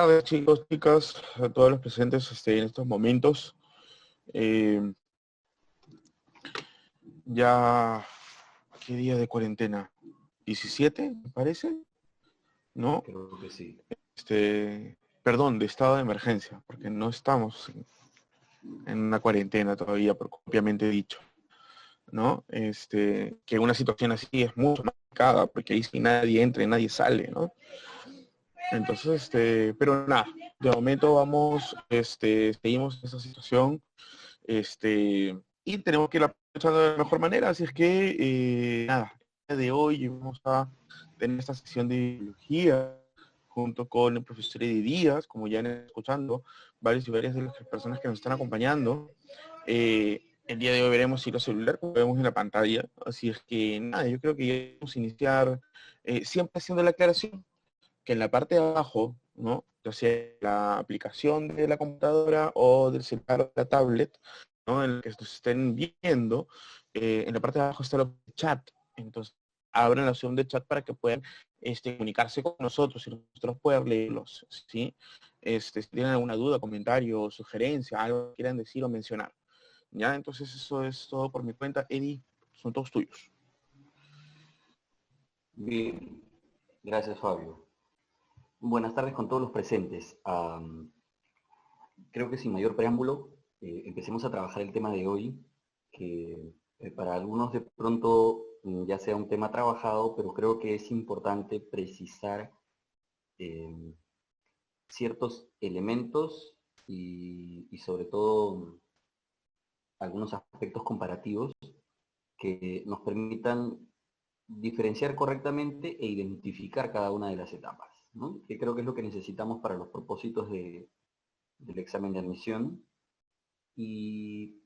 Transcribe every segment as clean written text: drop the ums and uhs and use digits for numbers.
tardes, chicos, chicas, a todos los presentes en estos momentos. Eh, ya, ¿qué día de cuarentena? ¿17, me parece? ¿No? Creo que sí. Perdón, de estado de emergencia, porque no estamos en una cuarentena todavía, propiamente dicho, ¿no? Que una situación así es mucho más complicada, porque ahí sí nadie entra y nadie sale, ¿no? Entonces, pero nada, de momento vamos, seguimos en esa situación, y tenemos que ir aprovechando de la mejor manera, así es que, nada, el día de hoy vamos a tener esta sesión de biología junto con el profesor Eddie Díaz, como ya han escuchando, varios y varias de las personas que nos están acompañando. El día de hoy veremos ciclo celular, como vemos en la pantalla, así es que nada, yo creo que ya vamos a iniciar siempre haciendo la aclaración que en la parte de abajo, ¿no? Ya sea la aplicación de la computadora o del celular o de la tablet, ¿no? En el que nos estén viendo, en la parte de abajo está el chat. Entonces, abran la opción de chat para que puedan comunicarse con nosotros y nosotros poder leerlos, ¿sí? Si tienen alguna duda, comentario, sugerencia, algo que quieran decir o mencionar. ¿Ya? Entonces, eso es todo por mi cuenta. Eddie, son todos tuyos. Bien, gracias Fabio. Buenas tardes con todos los presentes. Creo que sin mayor preámbulo, empecemos a trabajar el tema de hoy, que para algunos de pronto ya sea un tema trabajado, pero creo que es importante precisar eh, ciertos elementos y sobre todo algunos aspectos comparativos que nos permitan diferenciar correctamente e identificar cada una de las etapas, ¿no? Que creo que es lo que necesitamos para los propósitos del examen de admisión y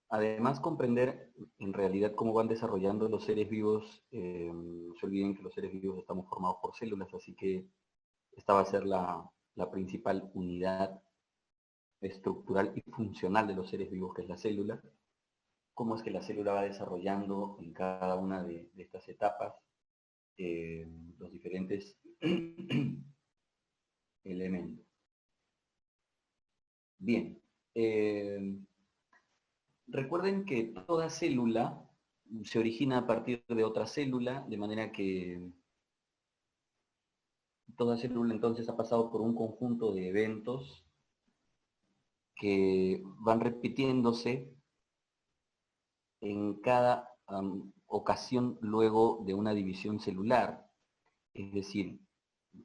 además comprender en realidad cómo van desarrollando los seres vivos. No se olviden que los seres vivos estamos formados por células, así que esta va a ser la principal unidad estructural y funcional de los seres vivos, que es la célula. Cómo es que la célula va desarrollando en cada una de estas etapas los diferentes elementos. Bien, recuerden que toda célula se origina a partir de otra célula, de manera que toda célula entonces ha pasado por un conjunto de eventos que van repitiéndose en cada ocasión luego de una división celular. Es decir,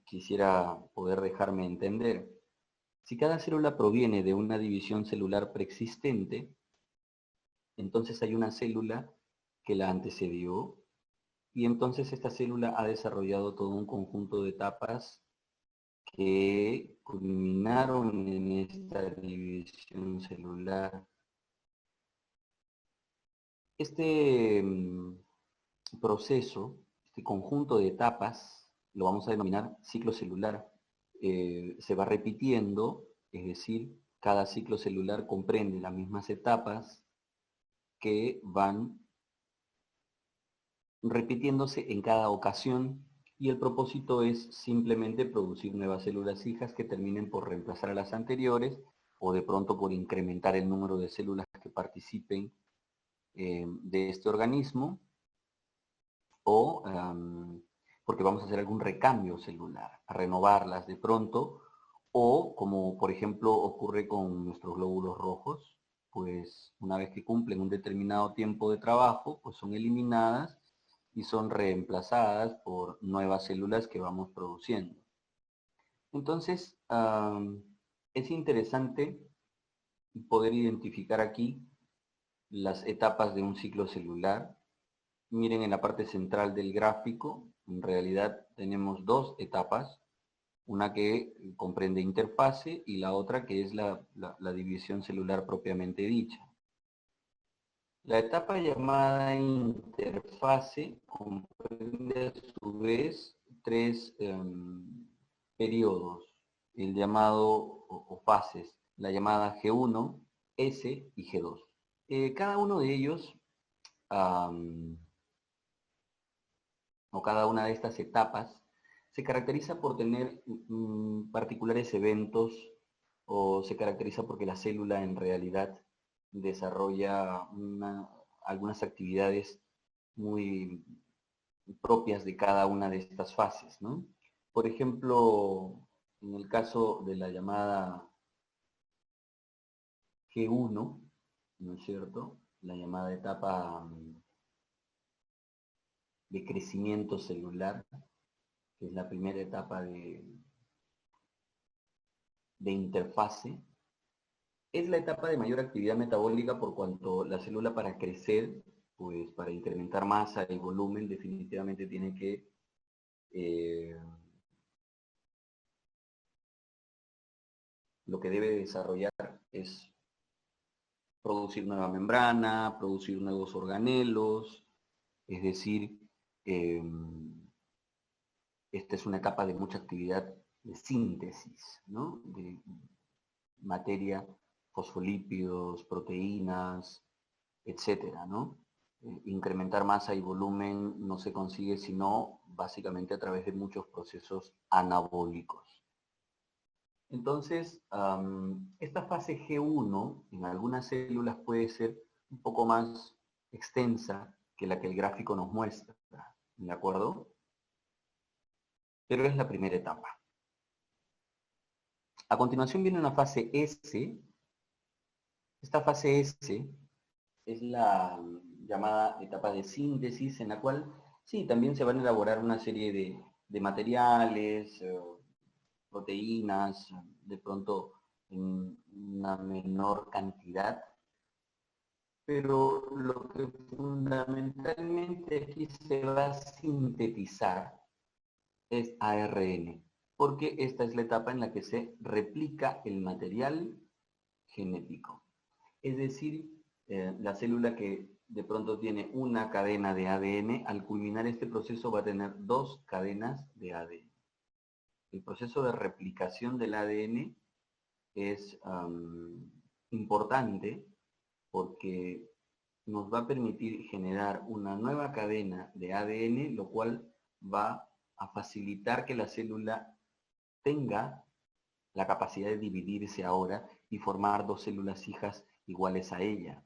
quisiera poder dejarme entender. Si cada célula proviene de una división celular preexistente, entonces hay una célula que la antecedió y entonces esta célula ha desarrollado todo un conjunto de etapas que culminaron en esta división celular. Este proceso, este conjunto de etapas, lo vamos a denominar ciclo celular. Se va repitiendo, es decir, cada ciclo celular comprende las mismas etapas que van repitiéndose en cada ocasión y el propósito es simplemente producir nuevas células hijas que terminen por reemplazar a las anteriores o de pronto por incrementar el número de células que participen de este organismo o porque vamos a hacer algún recambio celular, a renovarlas de pronto, o como por ejemplo ocurre con nuestros glóbulos rojos, pues una vez que cumplen un determinado tiempo de trabajo, pues son eliminadas y son reemplazadas por nuevas células que vamos produciendo. Entonces, es interesante poder identificar aquí las etapas de un ciclo celular. Miren en la parte central del gráfico, en realidad tenemos dos etapas, una que comprende interfase y la otra que es la división celular propiamente dicha. La etapa llamada interfase comprende a su vez tres periodos, el llamado o fases, la llamada G1, S y G2. Cada uno de ellos o cada una de estas etapas se caracteriza por tener particulares eventos o se caracteriza porque la célula en realidad desarrolla algunas actividades muy propias de cada una de estas fases, ¿no? Por ejemplo, en el caso de la llamada G1, ¿no es cierto? La llamada etapa de crecimiento celular, que es la primera etapa de interfase, es la etapa de mayor actividad metabólica por cuanto la célula para crecer, pues para incrementar masa y volumen, definitivamente tiene que lo que debe desarrollar es producir nueva membrana, producir nuevos organelos, es decir, esta es una etapa de mucha actividad de síntesis, ¿no? De materia, fosfolípidos, proteínas, etcétera, ¿no? Incrementar masa y volumen no se consigue sino básicamente a través de muchos procesos anabólicos. Entonces, esta fase G1 en algunas células puede ser un poco más extensa que la que el gráfico nos muestra, ¿de acuerdo? Pero es la primera etapa. A continuación viene una fase S. Esta fase S es la llamada etapa de síntesis, en la cual sí, también se van a elaborar una serie de materiales, proteínas, de pronto en una menor cantidad, pero lo que fundamentalmente aquí se va a sintetizar es ARN, porque esta es la etapa en la que se replica el material genético. Es decir, la célula que de pronto tiene una cadena de ADN, al culminar este proceso va a tener dos cadenas de ADN. El proceso de replicación del ADN es importante porque nos va a permitir generar una nueva cadena de ADN, lo cual va a facilitar que la célula tenga la capacidad de dividirse ahora y formar dos células hijas iguales a ella.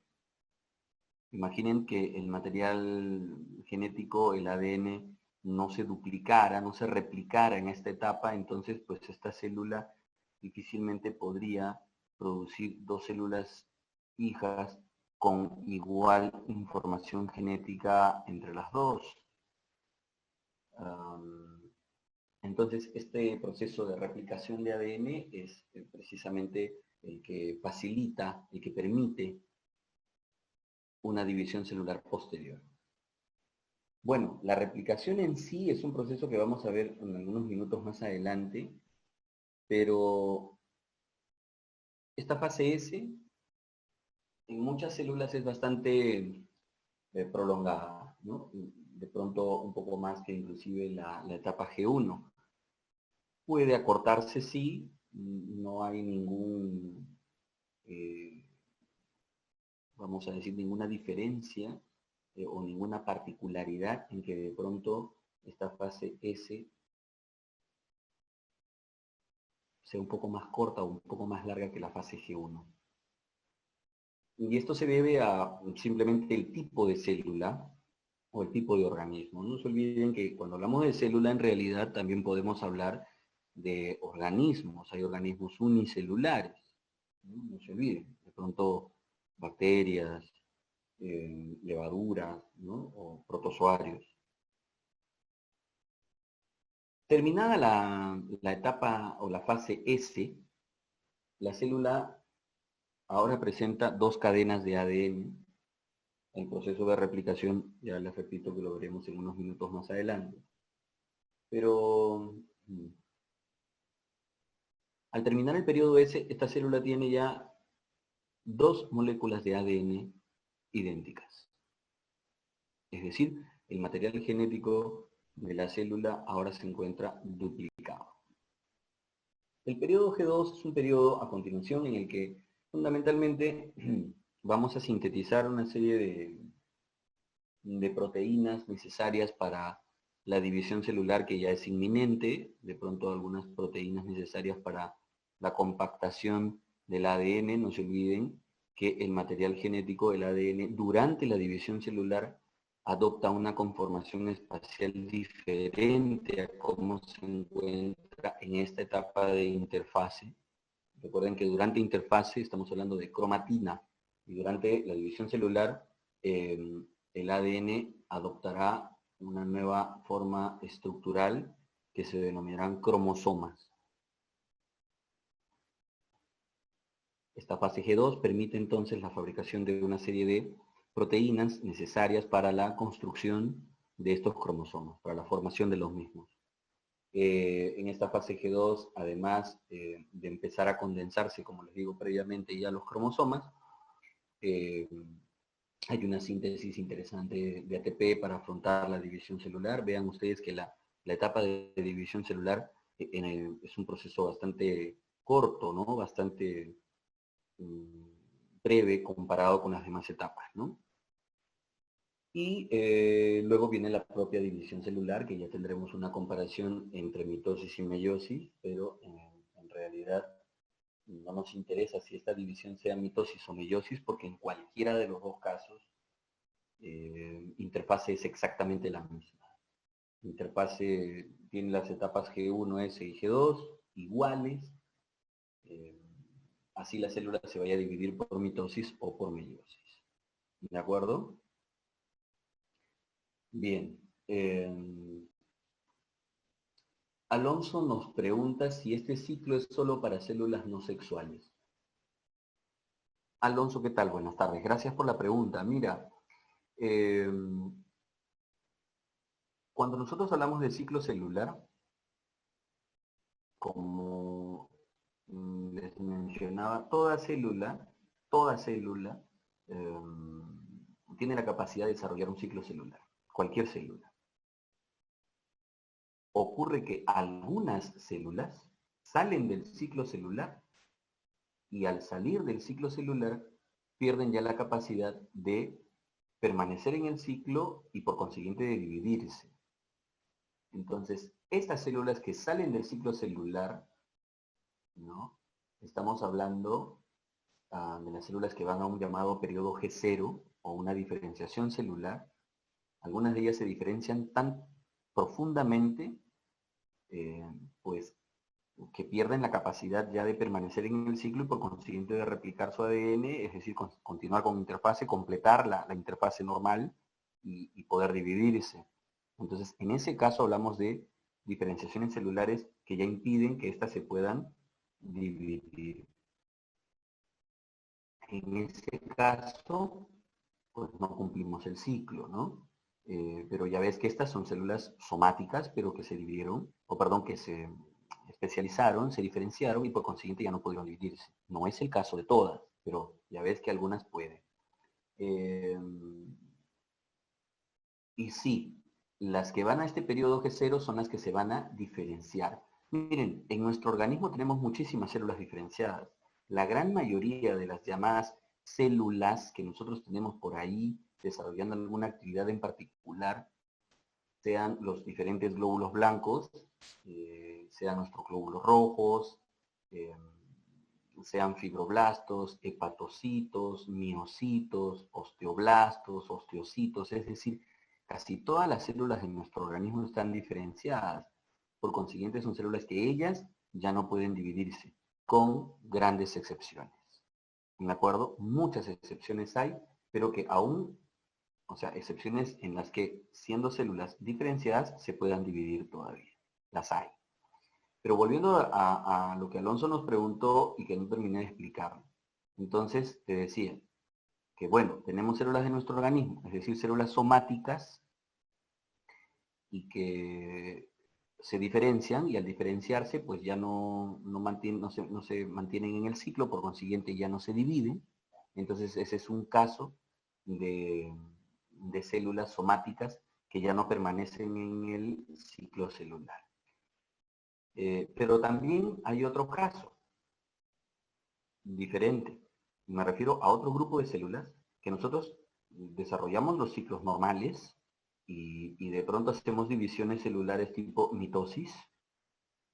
Imaginen que el material genético, el ADN, no se duplicara, no se replicara en esta etapa, entonces pues esta célula difícilmente podría producir dos células hijas con igual información genética entre las dos. Entonces, este proceso de replicación de ADN es precisamente el que facilita, el que permite una división celular posterior. Bueno, la replicación en sí es un proceso que vamos a ver en algunos minutos más adelante, pero esta fase S en muchas células es bastante prolongada, ¿no? De pronto un poco más que inclusive la etapa G1. Puede acortarse, sí, no hay ningún, vamos a decir, ninguna diferencia o ninguna particularidad en que de pronto esta fase S sea un poco más corta o un poco más larga que la fase G1. Y esto se debe a simplemente el tipo de célula o el tipo de organismo. No se olviden que cuando hablamos de célula, en realidad también podemos hablar de organismos. Hay organismos unicelulares. No se olviden. De pronto, bacterias, levaduras, ¿no? O protozoarios. Terminada la etapa o la fase S, la célula ahora presenta dos cadenas de ADN. El proceso de replicación, ya les repito que lo veremos en unos minutos más adelante. Pero al terminar el periodo S, esta célula tiene ya dos moléculas de ADN idénticas. Es decir, el material genético de la célula ahora se encuentra duplicado. El periodo G2 es un periodo a continuación en el que fundamentalmente vamos a sintetizar una serie de proteínas necesarias para la división celular que ya es inminente, de pronto algunas proteínas necesarias para la compactación del ADN, no se olviden que el material genético del ADN durante la división celular adopta una conformación espacial diferente a cómo se encuentra en esta etapa de interfase. Recuerden que durante interfase estamos hablando de cromatina y durante la división celular el ADN adoptará una nueva forma estructural que se denominarán cromosomas. Esta fase G2 permite entonces la fabricación de una serie de proteínas necesarias para la construcción de estos cromosomas, para la formación de los mismos. En esta fase G2, además de empezar a condensarse, como les digo previamente, ya los cromosomas, hay una síntesis interesante de ATP para afrontar la división celular. Vean ustedes que la etapa de división celular es un proceso bastante corto, ¿no? Bastante breve comparado con las demás etapas, ¿no? Y luego viene la propia división celular, que ya tendremos una comparación entre mitosis y meiosis, pero en realidad no nos interesa si esta división sea mitosis o meiosis, porque en cualquiera de los dos casos, interfase es exactamente la misma. Interfase tiene las etapas G1S y G2 iguales, así la célula se vaya a dividir por mitosis o por meiosis. ¿De acuerdo? Bien. Alonso nos pregunta si este ciclo es solo para células no sexuales. Alonso, ¿qué tal? Buenas tardes. Gracias por la pregunta. Mira, cuando nosotros hablamos de ciclo celular, como les mencionaba, toda célula tiene la capacidad de desarrollar un ciclo celular, cualquier célula. Ocurre que algunas células salen del ciclo celular y al salir del ciclo celular pierden ya la capacidad de permanecer en el ciclo y por consiguiente de dividirse. Entonces, estas células que salen del ciclo celular, ¿no? Estamos hablando de las células que van a un llamado periodo G0 o una diferenciación celular. Algunas de ellas se diferencian tan profundamente, pues, que pierden la capacidad ya de permanecer en el ciclo y por consiguiente de replicar su ADN, es decir, continuar con interfase, completar la interfase normal y poder dividirse. Entonces, en ese caso hablamos de diferenciaciones celulares que ya impiden que éstas se puedan dividir. En ese caso, pues no cumplimos el ciclo, ¿no? Pero ya ves que estas son células somáticas, pero que se dividieron, o perdón, que se especializaron, se diferenciaron y por consiguiente ya no pudieron dividirse. No es el caso de todas, pero ya ves que algunas pueden. Y sí, las que van a este periodo G0 son las que se van a diferenciar. Miren, en nuestro organismo tenemos muchísimas células diferenciadas. La gran mayoría de las llamadas células que nosotros tenemos por ahí desarrollando alguna actividad en particular, sean los diferentes glóbulos blancos, sean nuestros glóbulos rojos, sean fibroblastos, hepatocitos, miocitos, osteoblastos, osteocitos, es decir, casi todas las células de nuestro organismo están diferenciadas. Por consiguiente, son células que ellas ya no pueden dividirse, con grandes excepciones. ¿De acuerdo? Muchas excepciones hay, pero que aún, o sea, excepciones en las que, siendo células diferenciadas, se puedan dividir todavía. Las hay. Pero volviendo a lo que Alonso nos preguntó y que no terminé de explicar. Entonces, te decía que, bueno, tenemos células de nuestro organismo, es decir, células somáticas, y que se diferencian, y al diferenciarse, pues ya no se mantienen en el ciclo, por consiguiente ya no se dividen. Entonces, ese es un caso de células somáticas que ya no permanecen en el ciclo celular. Pero también hay otro caso diferente. Me refiero a otro grupo de células que nosotros desarrollamos los ciclos normales y de pronto hacemos divisiones celulares tipo mitosis,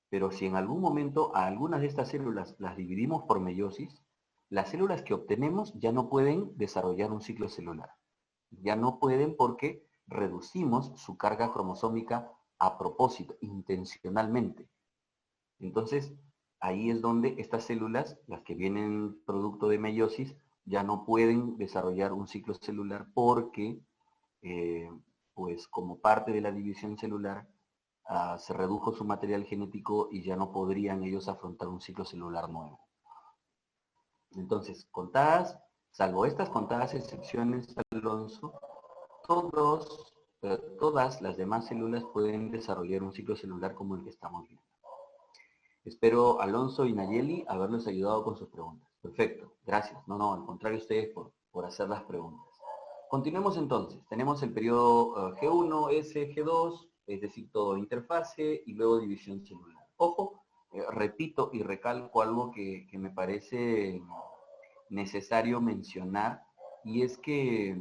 pero si en algún momento a algunas de estas células las dividimos por meiosis, las células que obtenemos ya no pueden desarrollar un ciclo celular. Ya no pueden porque reducimos su carga cromosómica a propósito, intencionalmente. Entonces, ahí es donde estas células, las que vienen producto de meiosis, ya no pueden desarrollar un ciclo celular porque, pues como parte de la división celular, se redujo su material genético y ya no podrían ellos afrontar un ciclo celular nuevo. Entonces, salvo estas contadas excepciones, Alonso, todas las demás células pueden desarrollar un ciclo celular como el que estamos viendo. Espero, Alonso y Nayeli, haberles ayudado con sus preguntas. Perfecto, gracias. No, al contrario, ustedes por hacer las preguntas. Continuemos entonces. Tenemos el periodo G1, S, G2, es decir, todo interfase y luego división celular. Ojo, repito y recalco algo que me parece necesario mencionar, y es que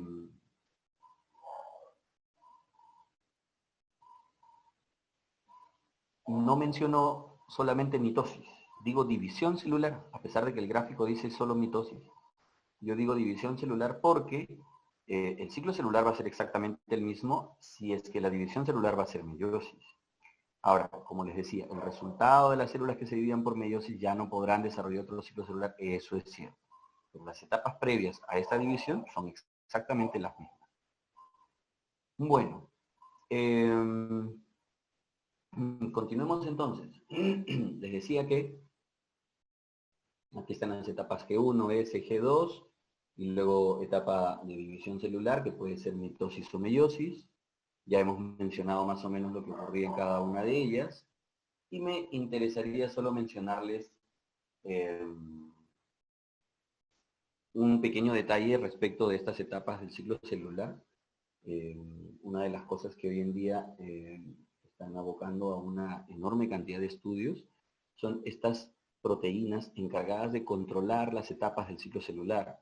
no menciono solamente mitosis, digo división celular, a pesar de que el gráfico dice solo mitosis. Yo digo división celular porque el ciclo celular va a ser exactamente el mismo si es que la división celular va a ser meiosis. Ahora, como les decía, el resultado de las células que se dividan por meiosis ya no podrán desarrollar otro ciclo celular, eso es cierto. Pero las etapas previas a esta división son exactamente las mismas. Bueno, continuemos entonces. Les decía que aquí están las etapas G1, S, G2, y luego etapa de división celular, que puede ser mitosis o meiosis. Ya hemos mencionado más o menos lo que ocurría en cada una de ellas. Y me interesaría solo mencionarles un pequeño detalle respecto de estas etapas del ciclo celular. Una de las cosas que hoy en día están abocando a una enorme cantidad de estudios son estas proteínas encargadas de controlar las etapas del ciclo celular.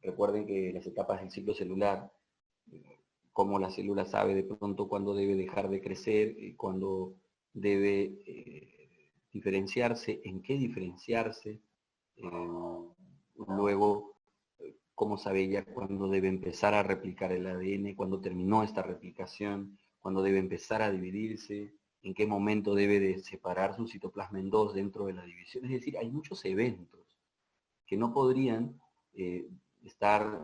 Recuerden que las etapas del ciclo celular, cómo la célula sabe de pronto cuándo debe dejar de crecer, cuándo debe diferenciarse, en qué diferenciarse, luego cómo sabe ella cuándo debe empezar a replicar el ADN, cuándo terminó esta replicación, cuándo debe empezar a dividirse, en qué momento debe de separar su citoplasma en dos dentro de la división. Es decir, hay muchos eventos que no podrían estar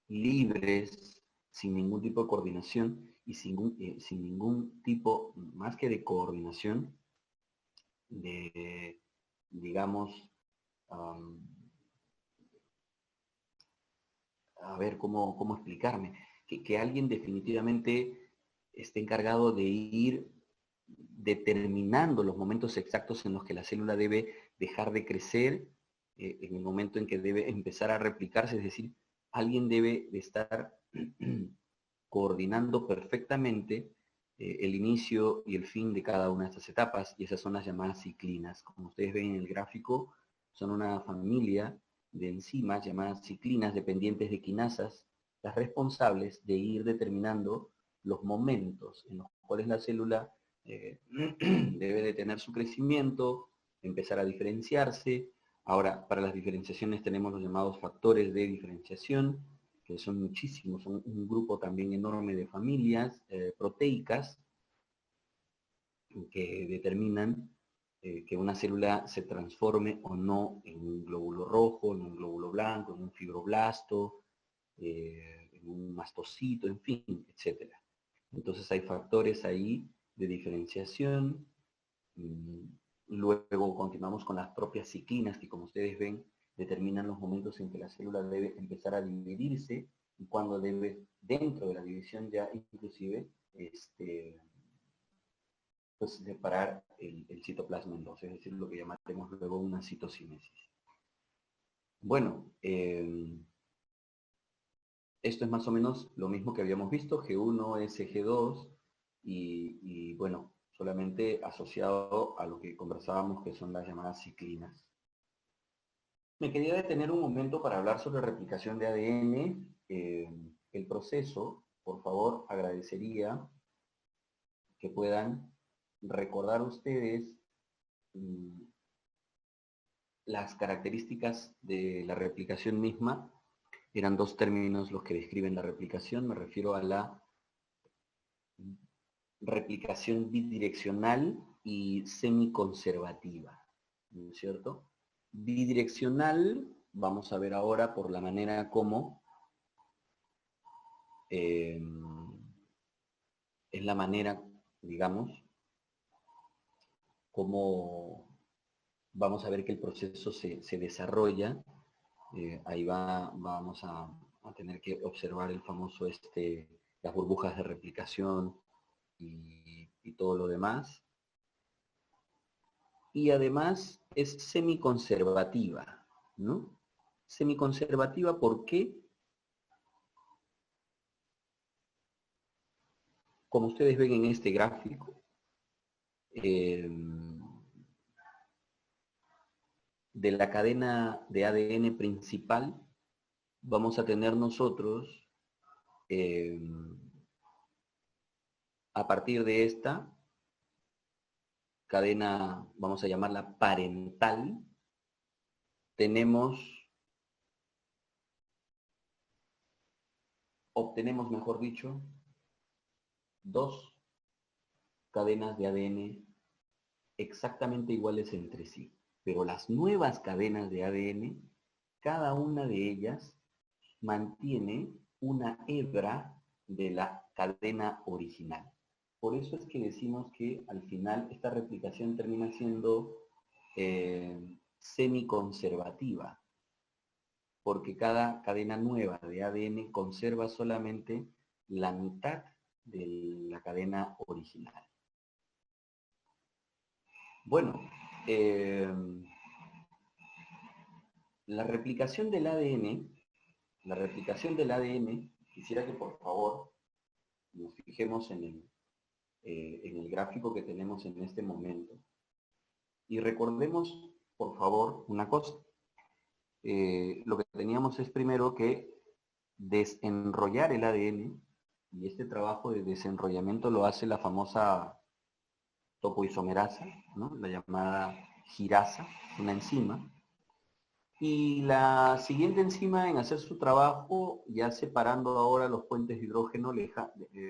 libres, sin ningún tipo de coordinación y sin ningún tipo, más que de coordinación, de, digamos, a ver cómo explicarme, que alguien definitivamente esté encargado de ir determinando los momentos exactos en los que la célula debe dejar de crecer, en el momento en que debe empezar a replicarse, es decir, alguien debe de estar coordinando perfectamente el inicio y el fin de cada una de estas etapas, y esas son las llamadas ciclinas. Como ustedes ven en el gráfico, son una familia de enzimas llamadas ciclinas dependientes de quinasas, las responsables de ir determinando los momentos en los cuales la célula debe detener su crecimiento, empezar a diferenciarse. Ahora, para las diferenciaciones tenemos los llamados factores de diferenciación, que son muchísimos, son un grupo también enorme de familias proteicas que determinan que una célula se transforme o no en un glóbulo rojo, en un glóbulo blanco, en un fibroblasto, en un mastocito, en fin, etc. Entonces hay factores ahí de diferenciación. Luego continuamos con las propias ciclinas que, como ustedes ven, determinan los momentos en que la célula debe empezar a dividirse y cuando debe, dentro de la división ya inclusive, pues separar el citoplasma en dos, es decir, lo que llamaremos luego una citocinesis. Bueno, esto es más o menos lo mismo que habíamos visto, G1, S, G2, y bueno, solamente asociado a lo que conversábamos, que son las llamadas ciclinas. Me quería detener un momento para hablar sobre replicación de ADN. el proceso, por favor, agradecería que puedan recordar ustedes las características de la replicación misma. Eran dos términos los que describen la replicación. Me refiero a la replicación bidireccional y semiconservativa, ¿no es cierto? Bidireccional, vamos a ver ahora por la manera como es la manera, digamos, como vamos a ver que el proceso se desarrolla. Ahí vamos a tener que observar el famoso, las burbujas de replicación y todo lo demás. Y además es semiconservativa, ¿no? Semiconservativa, ¿por qué? Como ustedes ven en este gráfico, de la cadena de ADN principal, vamos a tener nosotros, a partir de esta cadena, vamos a llamarla parental, obtenemos, mejor dicho, dos cadenas de ADN exactamente iguales entre sí. Pero las nuevas cadenas de ADN, cada una de ellas mantiene una hebra de la cadena original. Por eso es que decimos que al final esta replicación termina siendo semiconservativa, porque cada cadena nueva de ADN conserva solamente la mitad de la cadena original. Bueno, la replicación del ADN, quisiera que por favor nos fijemos en el gráfico que tenemos en este momento. Y recordemos, por favor, una cosa. Lo que teníamos es primero que desenrollar el ADN, y este trabajo de desenrollamiento lo hace la famosa topoisomerasa, ¿no? La llamada girasa, una enzima. Y la siguiente enzima en hacer su trabajo, ya separando ahora los puentes de hidrógeno,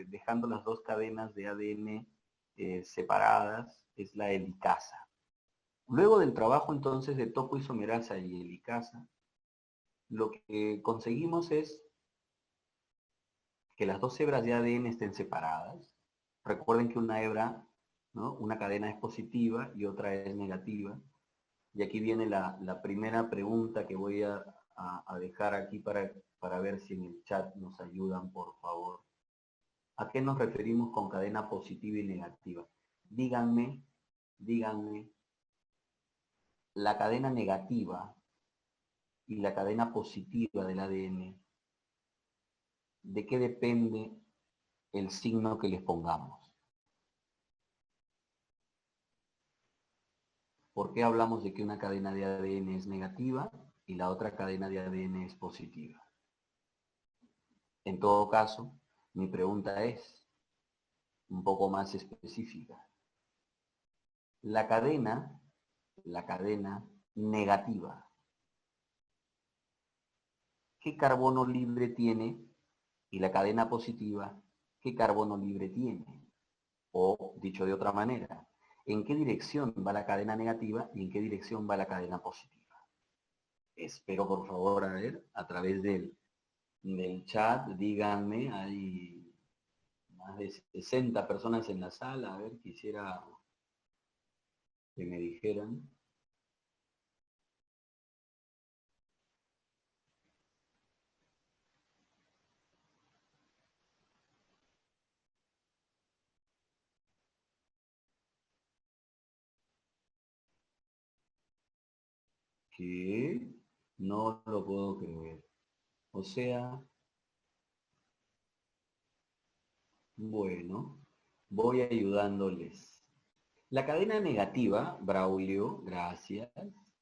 dejando las dos cadenas de ADN separadas, es la helicasa. Luego del trabajo entonces de topoisomerasa y helicasa, lo que conseguimos es que las dos hebras de ADN estén separadas. Recuerden que una hebra, ¿no? Una cadena es positiva y otra es negativa. Y aquí viene la primera pregunta que voy a dejar aquí para ver si en el chat nos ayudan, por favor. ¿A qué nos referimos con cadena positiva y negativa? Díganme, la cadena negativa y la cadena positiva del ADN, ¿de qué depende el signo que les pongamos? ¿Por qué hablamos de que una cadena de ADN es negativa y la otra cadena de ADN es positiva? En todo caso, mi pregunta es un poco más específica. La cadena negativa, ¿qué carbono libre tiene? Y la cadena positiva, ¿qué carbono libre tiene? O, dicho de otra manera, ¿en qué dirección va la cadena negativa y en qué dirección va la cadena positiva? Espero, por favor, a ver, a través del chat, díganme, hay más de 60 personas en la sala, a ver, quisiera que me dijeran. Que no lo puedo creer. O sea, bueno, voy ayudándoles. La cadena negativa, Braulio, gracias.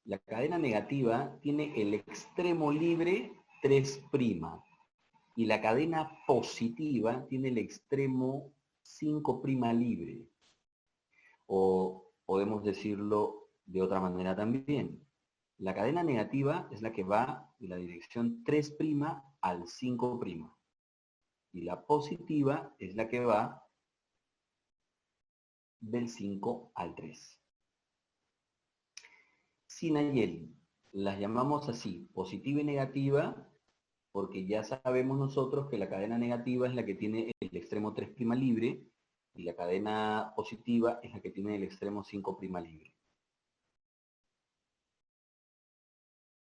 La cadena negativa tiene el extremo libre 3'. Y la cadena positiva tiene el extremo 5' libre. O podemos decirlo de otra manera también. La cadena negativa es la que va de la dirección 3' al 5'. Y la positiva es la que va del 5 al 3. Sí, Nayeli, las llamamos así, positiva y negativa, porque ya sabemos nosotros que la cadena negativa es la que tiene el extremo 3' libre y la cadena positiva es la que tiene el extremo 5' libre.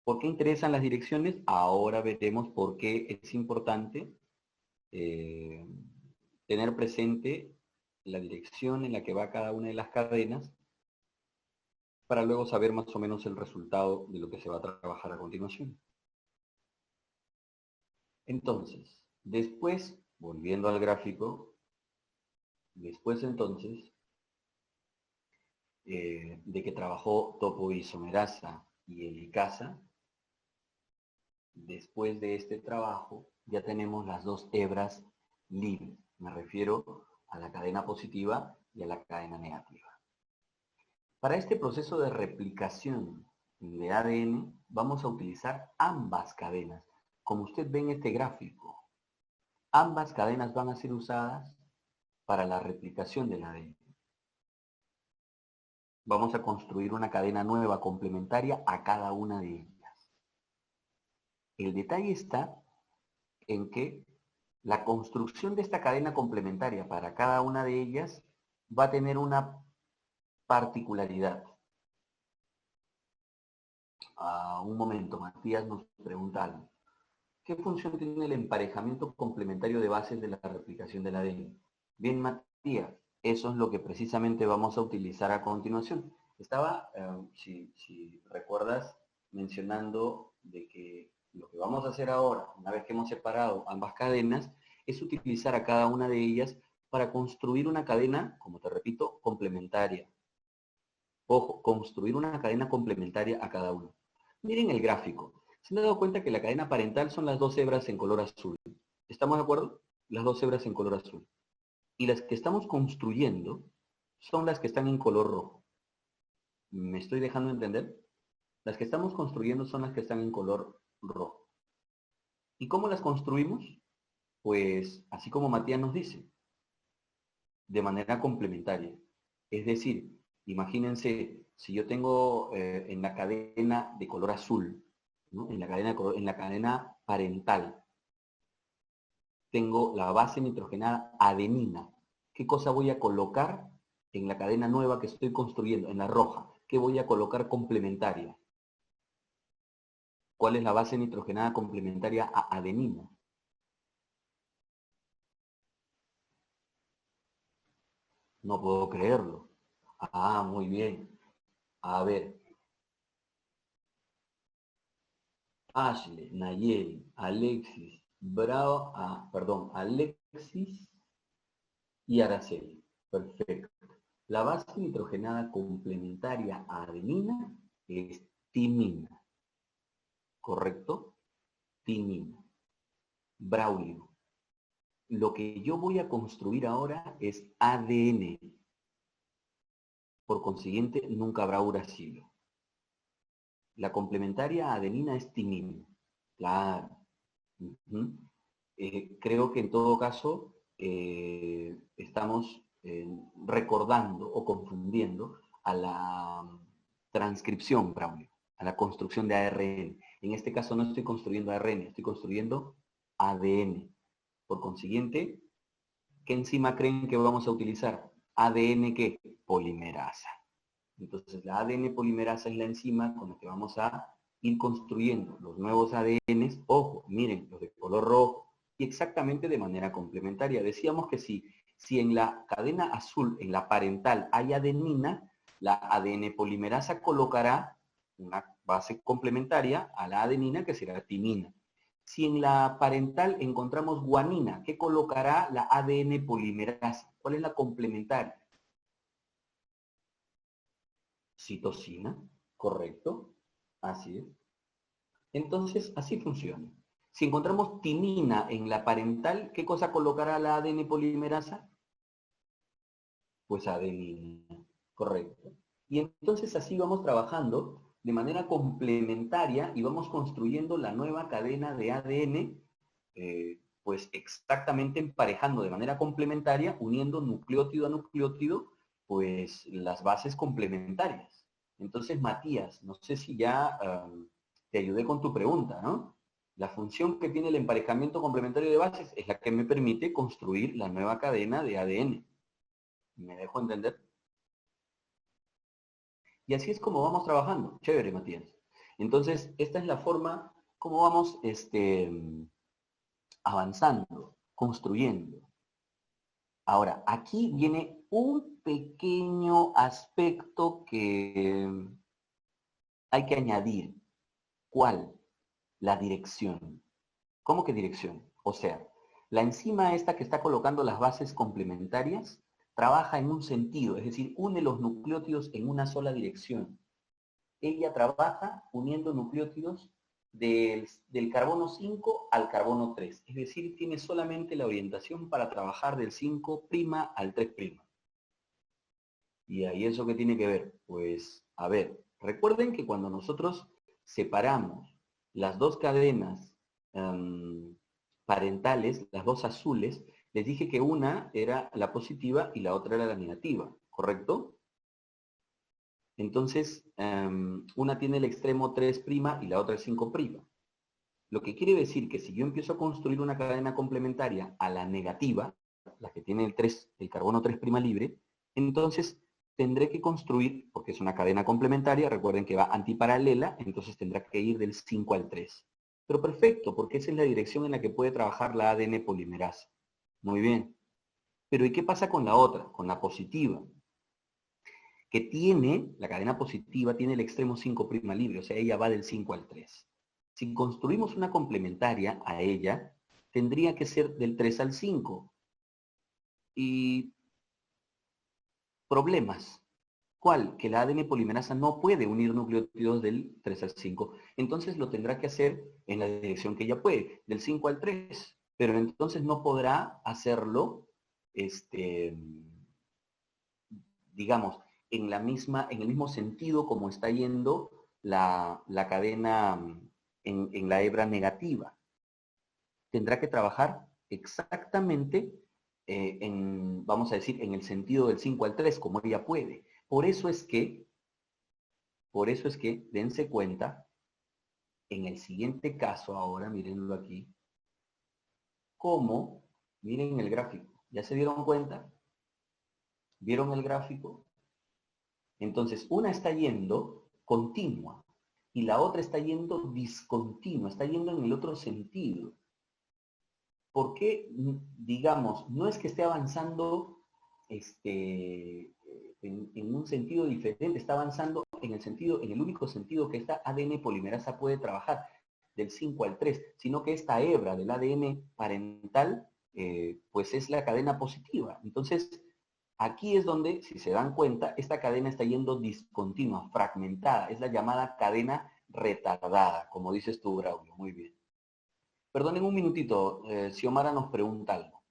¿Por qué interesan las direcciones? Ahora veremos por qué es importante tener presente la dirección en la que va cada una de las cadenas para luego saber más o menos el resultado de lo que se va a trabajar a continuación. Entonces, después, volviendo al gráfico, después entonces de que trabajó topoisomerasa y helicasa, después de este trabajo ya tenemos las dos hebras libres. Me refiero a la cadena positiva y a la cadena negativa. Para este proceso de replicación de ADN vamos a utilizar ambas cadenas. Como usted ve en este gráfico, ambas cadenas van a ser usadas para la replicación del ADN. Vamos a construir una cadena nueva complementaria a cada una de ellas. El detalle está en que la construcción de esta cadena complementaria para cada una de ellas va a tener una particularidad. Un momento, Matías nos pregunta algo. ¿Qué función tiene el emparejamiento complementario de bases de la replicación del ADN? Bien, Matías, eso es lo que precisamente vamos a utilizar a continuación. Estaba, si recuerdas, mencionando de que lo que vamos a hacer ahora, una vez que hemos separado ambas cadenas, es utilizar a cada una de ellas para construir una cadena, como te repito, complementaria. Ojo, construir una cadena complementaria a cada una. Miren el gráfico. ¿Se han dado cuenta que la cadena parental son las dos hebras en color azul? ¿Estamos de acuerdo? Las dos hebras en color azul. Y las que estamos construyendo son las que están en color rojo. ¿Me estoy dejando entender? Las que estamos construyendo son las que están en color rojo. ¿Y cómo las construimos? Pues así como Matías nos dice, de manera complementaria. Es decir, imagínense, si yo tengo en la cadena de color azul, ¿no? en la cadena parental, tengo la base nitrogenada adenina. ¿Qué cosa voy a colocar en la cadena nueva que estoy construyendo, en la roja? ¿Qué voy a colocar complementaria? ¿Cuál es la base nitrogenada complementaria a adenina? No puedo creerlo. Muy bien. A ver. Ashley, Nayeli, Alexis, Alexis y Araceli. Perfecto. La base nitrogenada complementaria a adenina es timina. ¿Correcto? Timina. Braulio. Lo que yo voy a construir ahora es ADN. Por consiguiente, nunca habrá uracilo. La complementaria a adenina es timina. Claro. Creo que en todo caso estamos recordando o confundiendo a la transcripción, Braulio, a la construcción de ARN. En este caso no estoy construyendo ARN, estoy construyendo ADN. Por consiguiente, ¿qué enzima creen que vamos a utilizar? ADN, ¿qué? Polimerasa. Entonces la ADN polimerasa es la enzima con la que vamos a ir construyendo los nuevos ADNs. Ojo, miren, los de color rojo, y exactamente de manera complementaria. Decíamos que si en la cadena azul, en la parental, hay adenina, la ADN polimerasa colocará una base complementaria a la adenina, que será timina. Si en la parental encontramos guanina, ¿qué colocará la ADN polimerasa? ¿Cuál es la complementaria? Citosina, correcto. Así es. Entonces, así funciona. Si encontramos timina en la parental, ¿qué cosa colocará la ADN polimerasa? Pues adenina, correcto. Y entonces así vamos trabajando de manera complementaria y vamos construyendo la nueva cadena de ADN, pues exactamente emparejando de manera complementaria, uniendo nucleótido a nucleótido, pues las bases complementarias. Entonces, Matías, no sé si ya te ayudé con tu pregunta, ¿no? La función que tiene el emparejamiento complementario de bases es la que me permite construir la nueva cadena de ADN. ¿Me dejo entender? Y así es como vamos trabajando. Chévere, Matías. Entonces, esta es la forma como vamos avanzando, construyendo. Ahora, aquí viene un pequeño aspecto que hay que añadir. ¿Cuál? La dirección. ¿Cómo que dirección? O sea, la enzima esta que está colocando las bases complementarias trabaja en un sentido, es decir, une los nucleótidos en una sola dirección. Ella trabaja uniendo nucleótidos del carbono 5 al carbono 3. Es decir, tiene solamente la orientación para trabajar del 5' al 3'. ¿Y ahí eso qué tiene que ver? Pues, a ver, recuerden que cuando nosotros separamos las dos cadenas parentales, las dos azules, les dije que una era la positiva y la otra era la negativa, ¿correcto? Entonces, una tiene el extremo 3' y la otra el 5'. Lo que quiere decir que si yo empiezo a construir una cadena complementaria a la negativa, la que tiene el carbono 3' libre, entonces tendré que construir, porque es una cadena complementaria, recuerden que va antiparalela, entonces tendrá que ir del 5 al 3. Pero perfecto, porque esa es la dirección en la que puede trabajar la ADN polimerasa. Muy bien. Pero ¿y qué pasa con la otra, con la positiva? Que tiene, la cadena positiva tiene el extremo 5' libre, o sea, ella va del 5 al 3. Si construimos una complementaria a ella, tendría que ser del 3 al 5. Y problemas. ¿Cuál? Que la ADN polimerasa no puede unir nucleótidos del 3 al 5. Entonces lo tendrá que hacer en la dirección que ella puede, del 5 al 3. Pero entonces no podrá hacerlo, digamos, en el mismo sentido como está yendo la cadena en la hebra negativa. Tendrá que trabajar exactamente vamos a decir, en el sentido del 5 al 3, como ella puede. Por eso es que, dense cuenta, en el siguiente caso ahora, mírenlo aquí, cómo, miren el gráfico, ¿ya se dieron cuenta? ¿Vieron el gráfico? Entonces, una está yendo continua y la otra está yendo discontinua, está yendo en el otro sentido. ¿Por qué, digamos, no es que esté avanzando en un sentido diferente, está avanzando en el único sentido que esta ADN polimerasa puede trabajar, del 5 al 3, sino que esta hebra del ADN parental, pues es la cadena positiva. Entonces, aquí es donde, si se dan cuenta, esta cadena está yendo discontinua, fragmentada. Es la llamada cadena retardada, como dices tú, Braulio. Muy bien. Perdonen un minutito, Xiomara nos pregunta algo.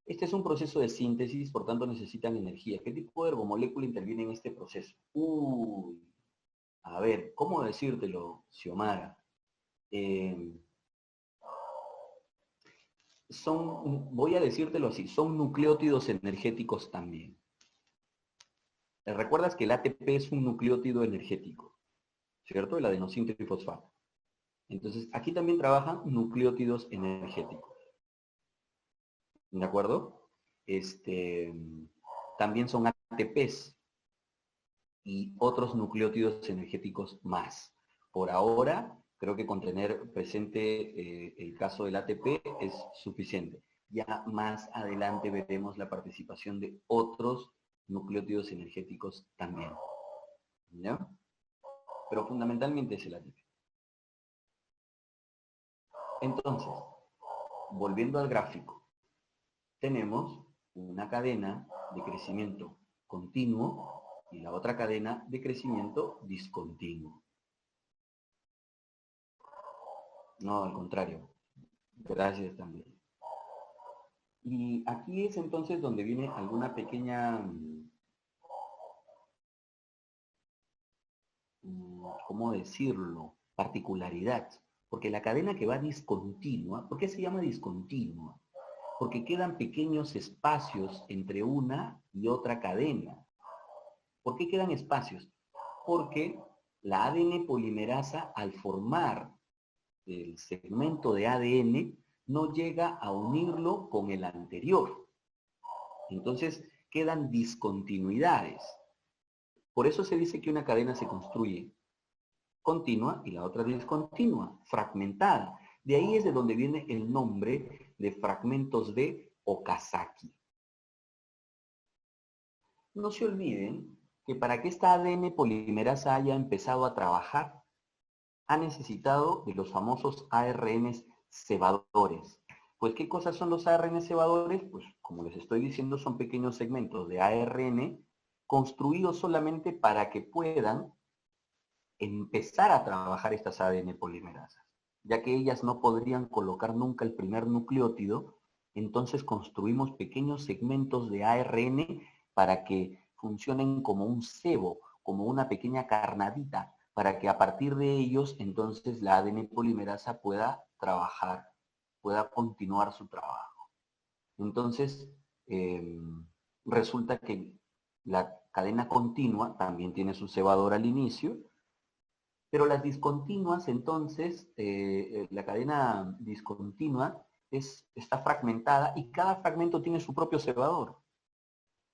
Este es un proceso de síntesis, por tanto necesitan energía. ¿Qué tipo de ergomolécula interviene en este proceso? Uy, a ver, ¿cómo decírtelo, Xiomara? Voy a decírtelo así, son nucleótidos energéticos también. ¿Recuerdas que el ATP es un nucleótido energético? ¿Cierto? El adenosín trifosfato. Entonces, aquí también trabajan nucleótidos energéticos. ¿De acuerdo? También son ATPs y otros nucleótidos energéticos más. Por ahora, creo que con tener presente el caso del ATP es suficiente. Ya más adelante veremos la participación de otros nucleótidos energéticos también. ¿Ya? Pero fundamentalmente es el ATP. Entonces, volviendo al gráfico, tenemos una cadena de crecimiento continuo y la otra cadena de crecimiento discontinuo. No, al contrario. Gracias también. Y aquí es entonces donde viene alguna pequeña, ¿cómo decirlo? Particularidad. Porque la cadena que va discontinua, ¿por qué se llama discontinua? Porque quedan pequeños espacios entre una y otra cadena. ¿Por qué quedan espacios? Porque la ADN polimerasa, al formar el segmento de ADN, no llega a unirlo con el anterior. Entonces quedan discontinuidades. Por eso se dice que una cadena se construye continua y la otra discontinua, fragmentada. De ahí es de donde viene el nombre de fragmentos de Okazaki. No se olviden que para que esta ADN polimerasa haya empezado a trabajar, ha necesitado de los famosos ARNs cebadores. Pues, ¿qué cosas son los ARN cebadores? Pues, como les estoy diciendo, son pequeños segmentos de ARN construidos solamente para que puedan empezar a trabajar estas ADN polimerasas, ya que ellas no podrían colocar nunca el primer nucleótido. Entonces construimos pequeños segmentos de ARN para que funcionen como un cebo, como una pequeña carnadita, para que a partir de ellos entonces la ADN polimerasa pueda trabajar, pueda continuar su trabajo. Entonces, resulta que la cadena continua también tiene su cebador al inicio, pero las discontinuas, entonces, la cadena discontinua está fragmentada y cada fragmento tiene su propio cebador.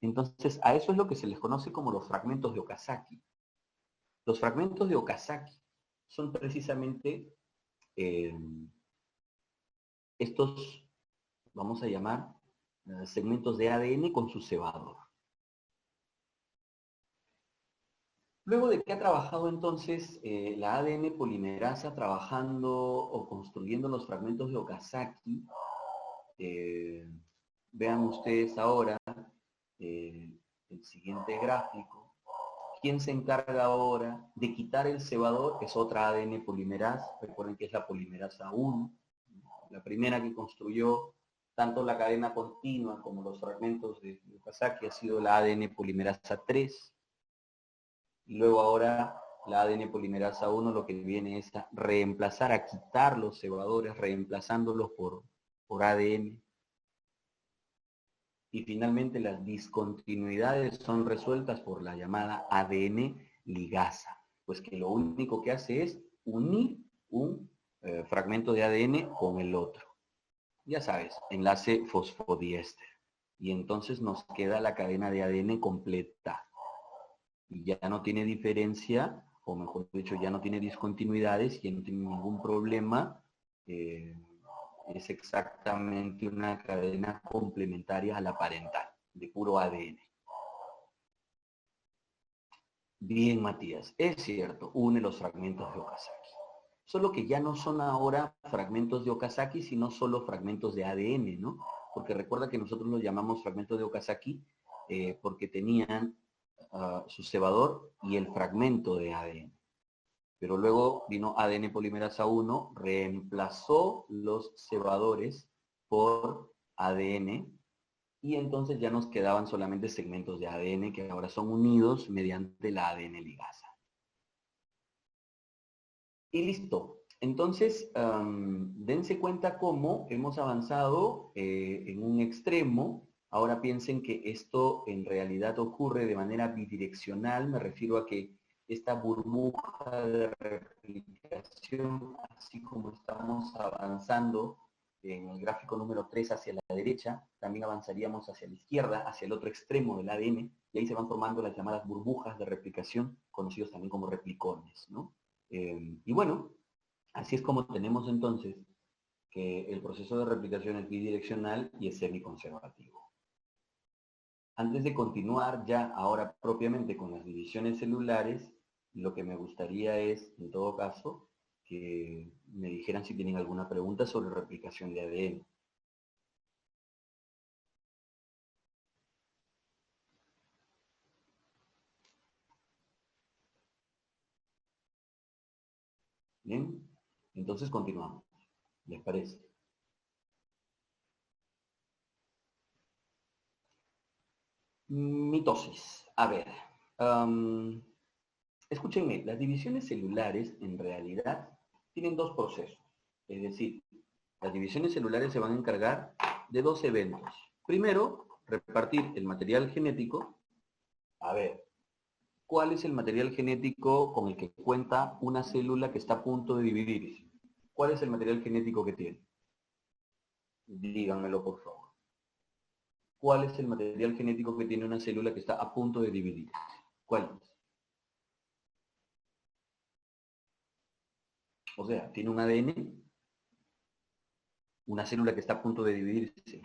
Entonces, a eso es lo que se les conoce como los fragmentos de Okazaki. Los fragmentos de Okazaki son precisamente eh, estos, vamos a llamar, segmentos de ADN con su cebador. Luego de que ha trabajado entonces la ADN polimerasa trabajando o construyendo los fragmentos de Okazaki, vean ustedes ahora el siguiente gráfico. ¿Quién se encarga ahora de quitar el cebador? Es otra ADN polimerasa. Recuerden que es la polimerasa 1, la primera que construyó tanto la cadena continua como los fragmentos de Okazaki ha sido la ADN polimerasa 3. Y luego ahora la ADN polimerasa 1 lo que viene es a reemplazar, a quitar los cebadores, reemplazándolos por ADN. Y finalmente las discontinuidades son resueltas por la llamada ADN ligasa, pues que lo único que hace es unir un fragmento de ADN con el otro. Ya sabes, enlace fosfodiéster. Y entonces nos queda la cadena de ADN completa. Y ya no tiene diferencia, o mejor dicho, ya no tiene discontinuidades, ya no tiene ningún problema. Es exactamente una cadena complementaria a la parental, de puro ADN. Bien, Matías, es cierto, une los fragmentos de Okazaki. Solo que ya no son ahora fragmentos de Okazaki, sino solo fragmentos de ADN, ¿no? Porque recuerda que nosotros los llamamos fragmentos de Okazaki porque tenían su cebador y el fragmento de ADN. Pero luego vino ADN polimerasa 1, reemplazó los cebadores por ADN y entonces ya nos quedaban solamente segmentos de ADN que ahora son unidos mediante la ADN ligasa. Y listo. Entonces, dense cuenta cómo hemos avanzado en un extremo. Ahora piensen que esto en realidad ocurre de manera bidireccional. Me refiero a que esta burbuja de replicación, así como estamos avanzando en el gráfico número 3 hacia la derecha, también avanzaríamos hacia la izquierda, hacia el otro extremo del ADN, y ahí se van formando las llamadas burbujas de replicación, conocidos también como replicones, ¿no? Y bueno, así es como tenemos entonces que el proceso de replicación es bidireccional y es semiconservativo. Antes de continuar ya ahora propiamente con las divisiones celulares, lo que me gustaría es, en todo caso, que me dijeran si tienen alguna pregunta sobre replicación de ADN. Bien, entonces continuamos. ¿Les parece? Mitosis. A ver. Escúchenme, las divisiones celulares en realidad tienen dos procesos. Es decir, las divisiones celulares se van a encargar de dos eventos. Primero, repartir el material genético. A ver, ¿cuál es el material genético con el que cuenta una célula que está a punto de dividirse? ¿Cuál es el material genético que tiene? Díganmelo, por favor. ¿Cuál es el material genético que tiene una célula que está a punto de dividirse? ¿Cuál es? O sea, tiene un ADN, una célula que está a punto de dividirse,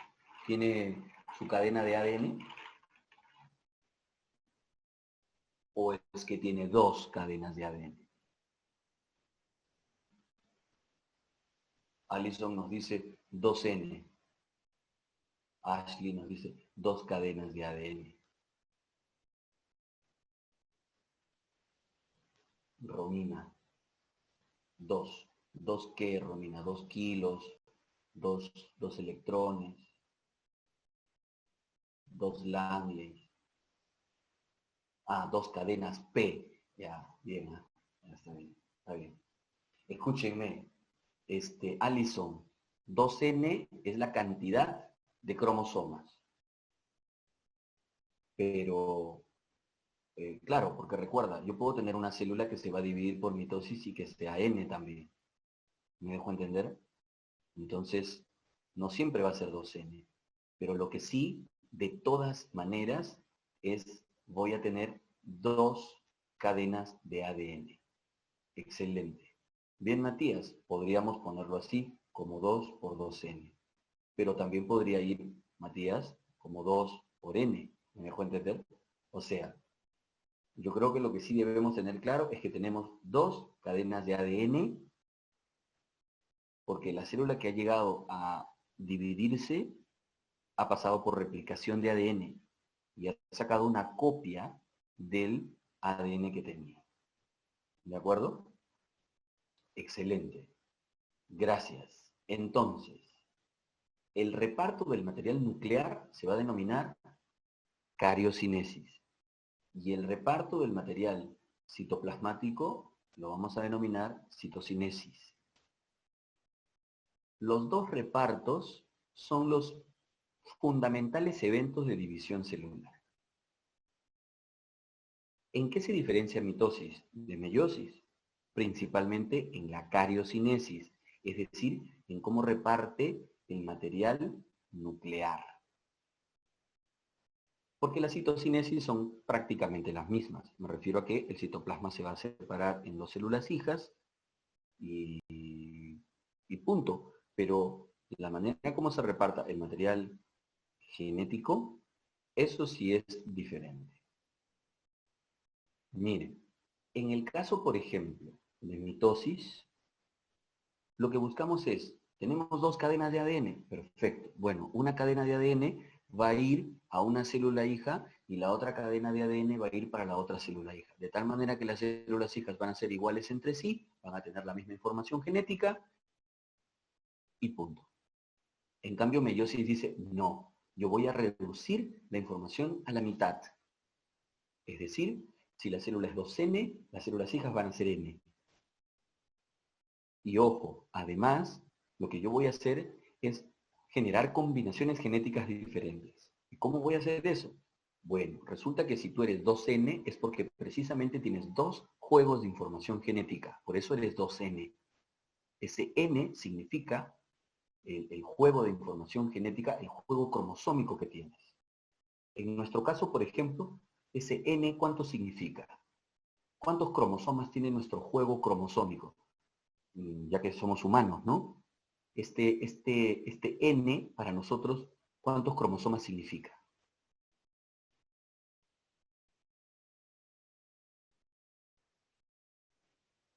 tiene su cadena de ADN, o es que tiene dos cadenas de ADN. Alison nos dice 2N. Ashley nos dice dos cadenas de ADN. Romina, dos. ¿Dos qué, Romina? 2 kilos, dos electrones, 2 Langley. Ah, dos cadenas P. Ya, bien, ya está bien, está bien. Escúchenme, Alison, 2N es la cantidad de cromosomas. Pero, claro, porque recuerda, yo puedo tener una célula que se va a dividir por mitosis y que sea N también. ¿Me dejo entender? Entonces, no siempre va a ser 2N. Pero lo que sí, de todas maneras, voy a tener dos cadenas de ADN. Excelente. Bien, Matías, podríamos ponerlo así, como 2 por 2N. Pero también podría ir, Matías, como 2 por N. ¿Me dejo entender? O sea, yo creo que lo que sí debemos tener claro es que tenemos dos cadenas de ADN, porque la célula que ha llegado a dividirse ha pasado por replicación de ADN y ha sacado una copia del ADN que tenía. ¿De acuerdo? Excelente. Gracias. Entonces, el reparto del material nuclear se va a denominar cariocinesis. Y el reparto del material citoplasmático lo vamos a denominar citocinesis. Los dos repartos son los fundamentales eventos de división celular. ¿En qué se diferencia mitosis de meiosis? Principalmente en la cariocinesis, es decir, en cómo reparte el material nuclear. Porque las citocinesis son prácticamente las mismas. Me refiero a que el citoplasma se va a separar en dos células hijas y punto. Pero la manera como se reparta el material genético, eso sí es diferente. Miren, en el caso, por ejemplo, de mitosis, lo que buscamos es, tenemos dos cadenas de ADN, perfecto. Bueno, una cadena de ADN va a ir a una célula hija y la otra cadena de ADN va a ir para la otra célula hija. De tal manera que las células hijas van a ser iguales entre sí, van a tener la misma información genética y punto. En cambio, meiosis dice, no, yo voy a reducir la información a la mitad. Es decir, si la célula es 2N, las células hijas van a ser N. Y ojo, además, lo que yo voy a hacer es generar combinaciones genéticas diferentes. ¿Y cómo voy a hacer eso? Bueno, resulta que si tú eres 2N es porque precisamente tienes dos juegos de información genética. Por eso eres 2N. Ese N significa el juego de información genética, el juego cromosómico que tienes. En nuestro caso, por ejemplo, ese N, ¿cuánto significa? ¿Cuántos cromosomas tiene nuestro juego cromosómico? Ya que somos humanos, ¿no? Este N, para nosotros, ¿cuántos cromosomas significa?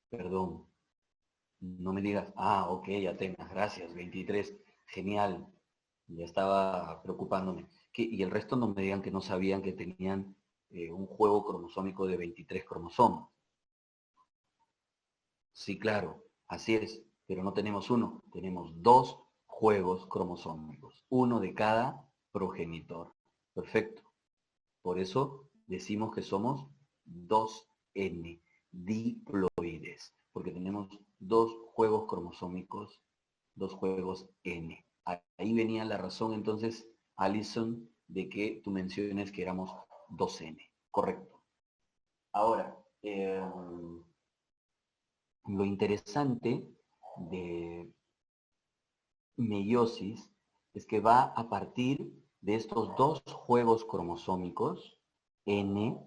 Perdón, no me digas, ok, Atenas, gracias, 23, genial, ya estaba preocupándome. Y el resto no me digan que no sabían que tenían un juego cromosómico de 23 cromosomas. Sí, claro, así es. Pero no tenemos uno, tenemos dos juegos cromosómicos, uno de cada progenitor. Perfecto. Por eso decimos que somos 2N, diploides, porque tenemos dos juegos cromosómicos, dos juegos N. Ahí venía la razón entonces, Alison, de que tú menciones que éramos 2N. Correcto. Ahora, lo interesante de meiosis es que va a partir de estos dos juegos cromosómicos, N,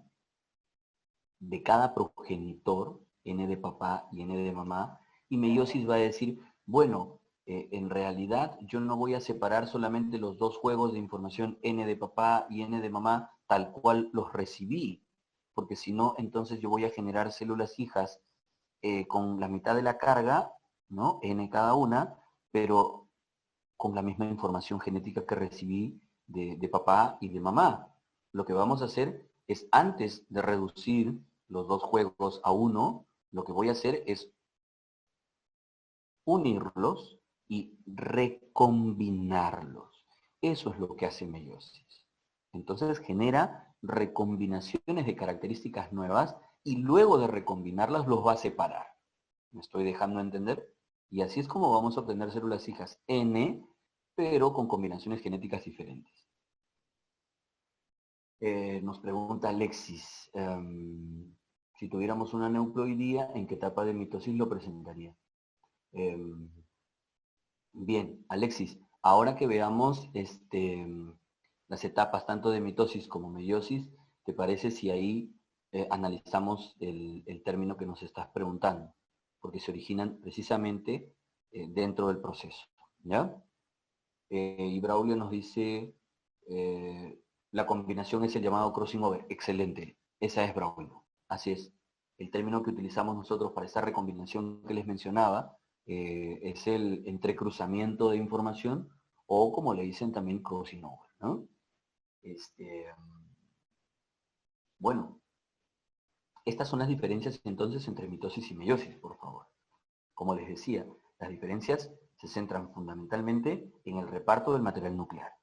de cada progenitor, N de papá y N de mamá, y meiosis va a decir, bueno, en realidad yo no voy a separar solamente los dos juegos de información N de papá y N de mamá tal cual los recibí, porque si no, entonces yo voy a generar células hijas con la mitad de la carga, ¿no? N cada una, pero con la misma información genética que recibí de papá y de mamá. Lo que vamos a hacer es, antes de reducir los dos juegos a uno, lo que voy a hacer es unirlos y recombinarlos. Eso es lo que hace meiosis. Entonces genera recombinaciones de características nuevas y luego de recombinarlas los va a separar. ¿Me estoy dejando entender? Y así es como vamos a obtener células hijas N, pero con combinaciones genéticas diferentes. Nos pregunta Alexis, si tuviéramos una neuploidía, ¿en qué etapa de mitosis lo presentaría? Bien, Alexis, ahora que veamos las etapas tanto de mitosis como meiosis, ¿te parece si ahí analizamos el término que nos estás preguntando? Porque se originan precisamente dentro del proceso, ¿ya? Y Braulio nos dice, la combinación es el llamado crossing over. Excelente, esa es Braulio. Así es. El término que utilizamos nosotros para esta recombinación que les mencionaba es el entrecruzamiento de información o como le dicen también crossing over, ¿no? Bueno, estas son las diferencias entonces entre mitosis y meiosis, por favor. Como les decía, las diferencias se centran fundamentalmente en el reparto del material nuclear.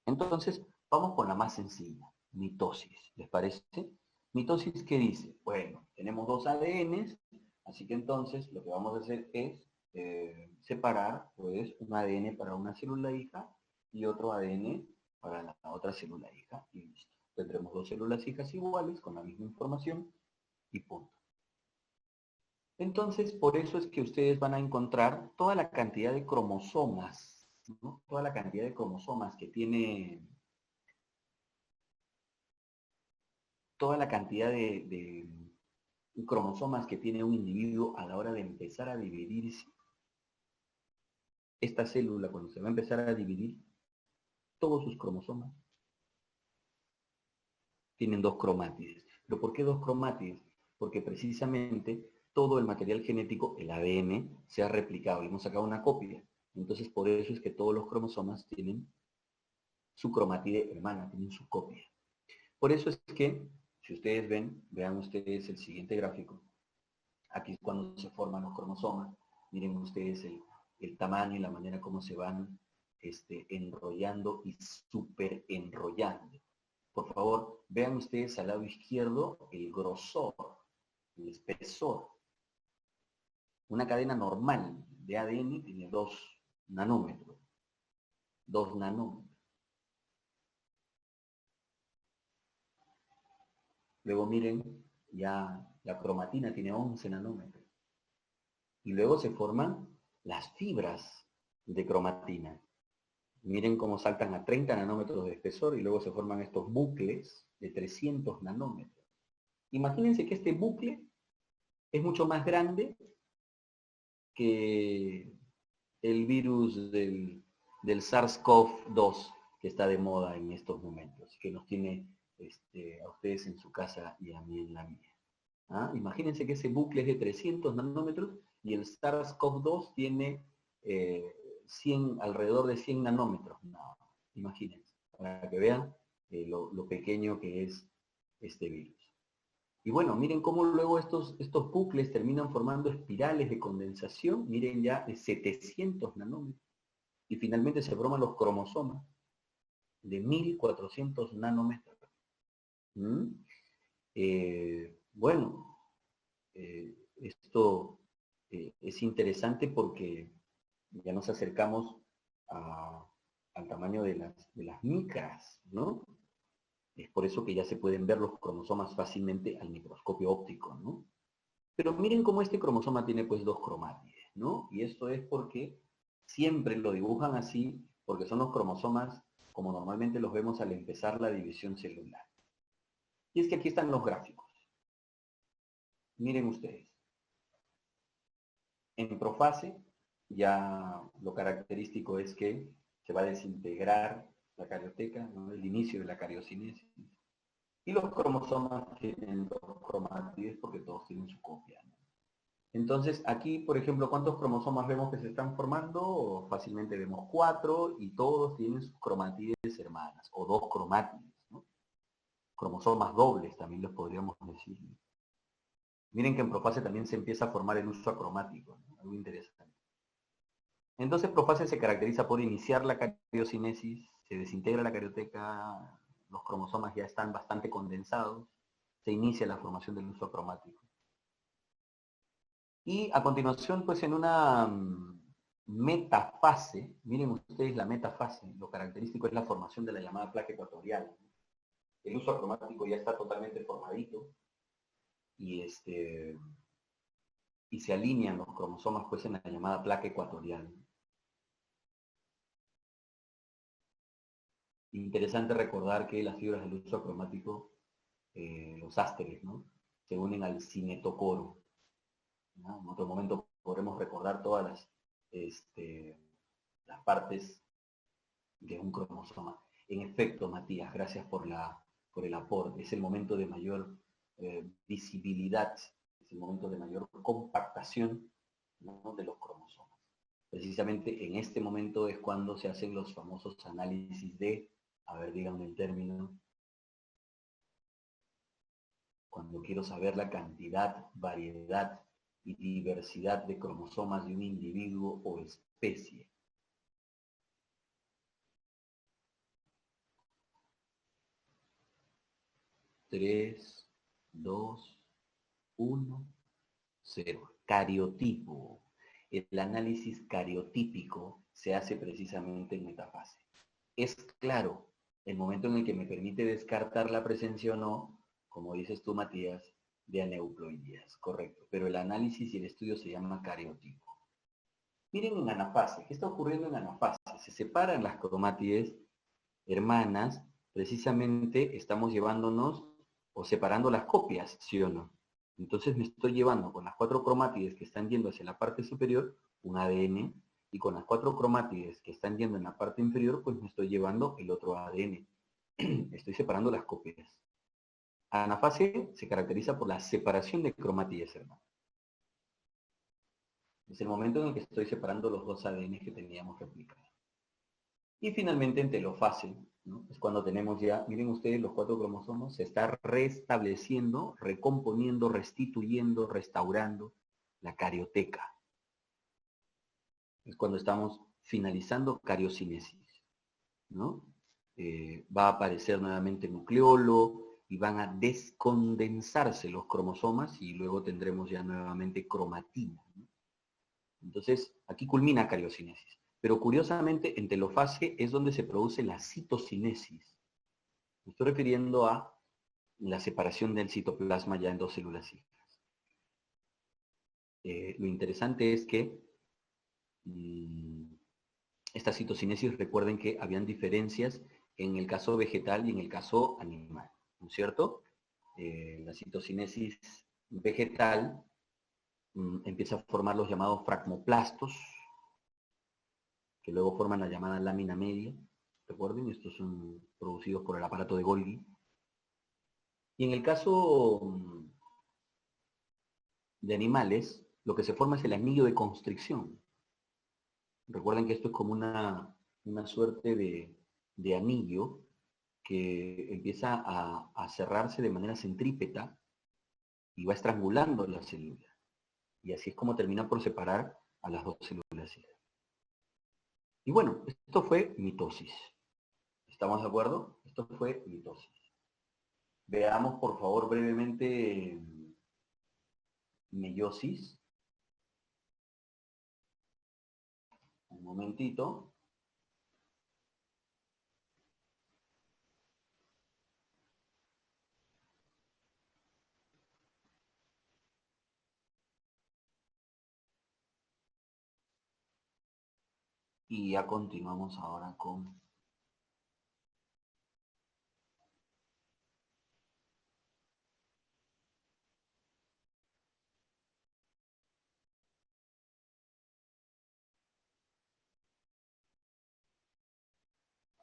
Entonces, vamos con la más sencilla, mitosis. ¿Les parece? Mitosis, ¿qué dice? Bueno, tenemos dos ADNs, así que entonces lo que vamos a hacer es separar pues, un ADN para una célula hija y otro ADN para la otra célula hija y listo. Tendremos dos células hijas iguales con la misma información y punto. Entonces, por eso es que ustedes van a encontrar toda la cantidad de cromosomas, ¿no? Toda la cantidad de cromosomas que tiene, toda la cantidad de cromosomas que tiene un individuo a la hora de empezar a dividirse. Esta célula, cuando se va a empezar a dividir, todos sus cromosomas tienen dos cromátides. ¿Pero por qué dos cromátides? Porque precisamente todo el material genético, el ADN, se ha replicado. Le hemos sacado una copia. Entonces, por eso es que todos los cromosomas tienen su cromátide hermana, tienen su copia. Por eso es que, si ustedes ven, vean ustedes el siguiente gráfico. Aquí es cuando se forman los cromosomas. Miren ustedes el tamaño y la manera como se van enrollando y super enrollando. Por favor, vean ustedes al lado izquierdo el grosor, el espesor. Una cadena normal de ADN tiene 2 nanómetros. 2 nanómetros. Luego miren, ya la cromatina tiene 11 nanómetros. Y luego se forman las fibras de cromatina. Miren cómo saltan a 30 nanómetros de espesor y luego se forman estos bucles de 300 nanómetros. Imagínense que este bucle es mucho más grande que el virus del SARS-CoV-2 que está de moda en estos momentos, que nos tiene a ustedes en su casa y a mí en la mía. ¿Ah? Imagínense que ese bucle es de 300 nanómetros y el SARS-CoV-2 tiene 100, alrededor de 100 nanómetros. No, imagínense, para que vean lo pequeño que es este virus. Y bueno, miren cómo luego estos bucles terminan formando espirales de condensación, miren ya de 700 nanómetros. Y finalmente se forman los cromosomas de 1400 nanómetros. ¿Mm? Bueno, esto es interesante porque ya nos acercamos al tamaño de las micras, ¿no? Es por eso que ya se pueden ver los cromosomas fácilmente al microscopio óptico, ¿no? Pero miren cómo este cromosoma tiene pues dos cromátides, ¿no? Y esto es porque siempre lo dibujan así, porque son los cromosomas como normalmente los vemos al empezar la división celular. Y es que aquí están los gráficos. Miren ustedes. En profase, ya lo característico es que se va a desintegrar la carioteca, ¿no? El inicio de la cariocinesis. Y los cromosomas tienen dos cromátides porque todos tienen su copia, ¿no? Entonces, aquí, por ejemplo, ¿cuántos cromosomas vemos que se están formando? Fácilmente vemos 4 y todos tienen sus cromátides hermanas, o dos cromátides, ¿no? Cromosomas dobles también los podríamos decir. Miren que en profase también se empieza a formar el uso acromático, ¿no? Algo interesante. Entonces, profase se caracteriza por iniciar la cariocinesis, se desintegra la carioteca, los cromosomas ya están bastante condensados, se inicia la formación del uso acromático. Y a continuación, pues en una metafase, miren ustedes la metafase, lo característico es la formación de la llamada placa ecuatorial. El uso acromático ya está totalmente formadito y, y se alinean los cromosomas pues en la llamada placa ecuatorial. Interesante recordar que las fibras del uso acromático, los ásteres, ¿no? Se unen al cinetocoro, ¿no? En otro momento podremos recordar todas las partes de un cromosoma. En efecto, Matías, gracias por el aporte. Es el momento de mayor visibilidad, es el momento de mayor compactación, ¿no? De los cromosomas. Precisamente en este momento es cuando se hacen los famosos análisis de, a ver, díganme el término, cuando quiero saber la cantidad, variedad y diversidad de cromosomas de un individuo o especie. 3, 2, 1, 0. Cariotipo. El análisis cariotípico se hace precisamente en metafase. Es claro, el momento en el que me permite descartar la presencia o no, como dices tú, Matías, de aneuploidías, correcto. Pero el análisis y el estudio se llama cariotipo. Miren en anafase, ¿qué está ocurriendo en anafase? Se separan las cromátides hermanas, precisamente estamos llevándonos o separando las copias, ¿sí o no? Entonces me estoy llevando con las 4 cromátides que están yendo hacia la parte superior, un ADN, y con las 4 cromátides que están yendo en la parte inferior, pues me estoy llevando el otro ADN. Estoy separando las copias. Anafase se caracteriza por la separación de cromátides hermanas. Es el momento en el que estoy separando los dos ADN que teníamos replicados. Y finalmente en telofase, ¿no? Es cuando tenemos ya, miren ustedes, los 4 cromosomas, se está restableciendo, recomponiendo, restituyendo, restaurando la carioteca. Es cuando estamos finalizando cariocinesis, ¿no? Va a aparecer nuevamente nucleolo y van a descondensarse los cromosomas y luego tendremos ya nuevamente cromatina, ¿no? Entonces, aquí culmina cariocinesis. Pero curiosamente, en telofase es donde se produce la citocinesis. Me estoy refiriendo a la separación del citoplasma ya en dos células hijas. Lo interesante es que esta citocinesis, recuerden que habían diferencias en el caso vegetal y en el caso animal, ¿no es cierto? La citocinesis vegetal empieza a formar los llamados fragmoplastos, que luego forman la llamada lámina media. Recuerden, estos son producidos por el aparato de Golgi. Y en el caso de animales, lo que se forma es el anillo de constricción. Recuerden que esto es como una suerte de anillo que empieza a cerrarse de manera centrípeta y va estrangulando la célula. Y así es como termina por separar a las dos células hijas. Y bueno, esto fue mitosis. ¿Estamos de acuerdo? Esto fue mitosis. Veamos por favor brevemente meiosis. Un momentito. Y ya continuamos ahora con...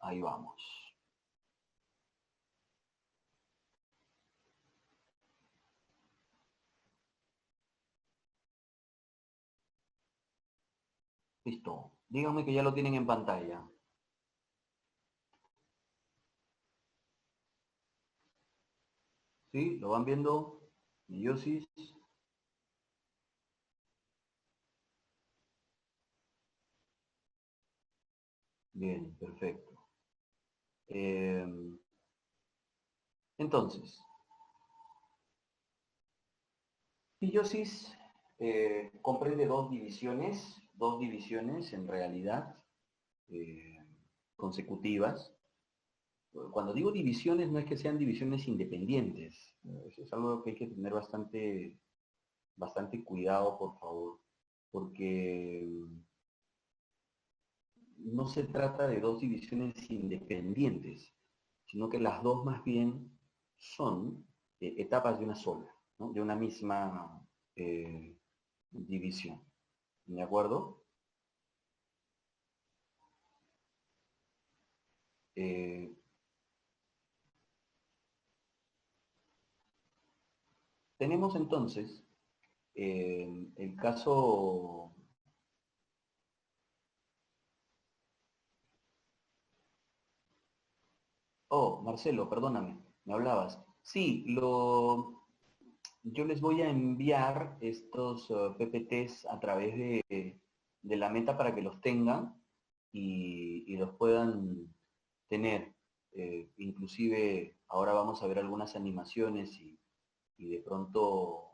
Ahí vamos. Listo. Díganme que ya lo tienen en pantalla. ¿Sí? ¿Lo van viendo? Meiosis. Bien, perfecto. Entonces, meiosis comprende dos divisiones en realidad eh, consecutivas. Cuando digo divisiones no es que sean divisiones independientes. Eso es algo que hay que tener bastante cuidado, por favor, porque no se trata de dos divisiones independientes, sino que las dos más bien son etapas de una sola, ¿no? De una misma división. ¿De acuerdo? Eh, tenemos entonces el caso... Oh, Marcelo, perdóname, me hablabas. Sí, yo les voy a enviar estos PPTs a través de la meta para que los tengan y los puedan tener. Inclusive ahora vamos a ver algunas animaciones y de pronto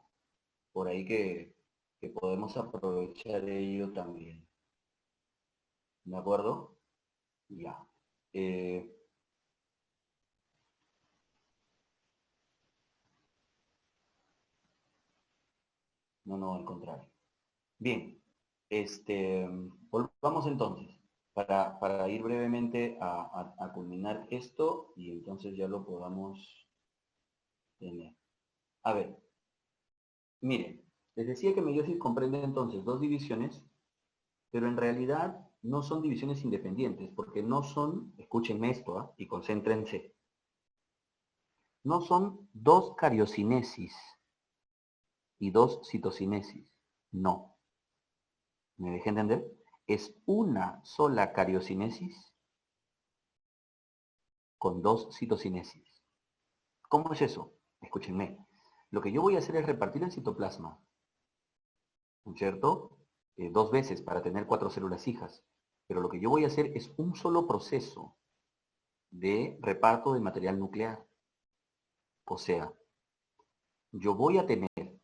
por ahí que podemos aprovechar ello también. ¿De acuerdo? Ya. Eh, no, no, al contrario. Bien, volvamos entonces para ir brevemente a culminar esto y entonces ya lo podamos tener. A ver, miren, les decía que meiosis comprende entonces dos divisiones, pero en realidad no son divisiones independientes, porque no son, escúchenme esto, y concéntrense, no son dos cariocinesis y dos citocinesis, no. ¿Me dejé entender? Es una sola cariocinesis con dos citocinesis. ¿Cómo es eso? Escúchenme. Lo que yo voy a hacer es repartir el citoplasma, ¿no es cierto? Dos veces para tener 4 células hijas. Pero lo que yo voy a hacer es un solo proceso de reparto de material nuclear. O sea, yo voy a tener,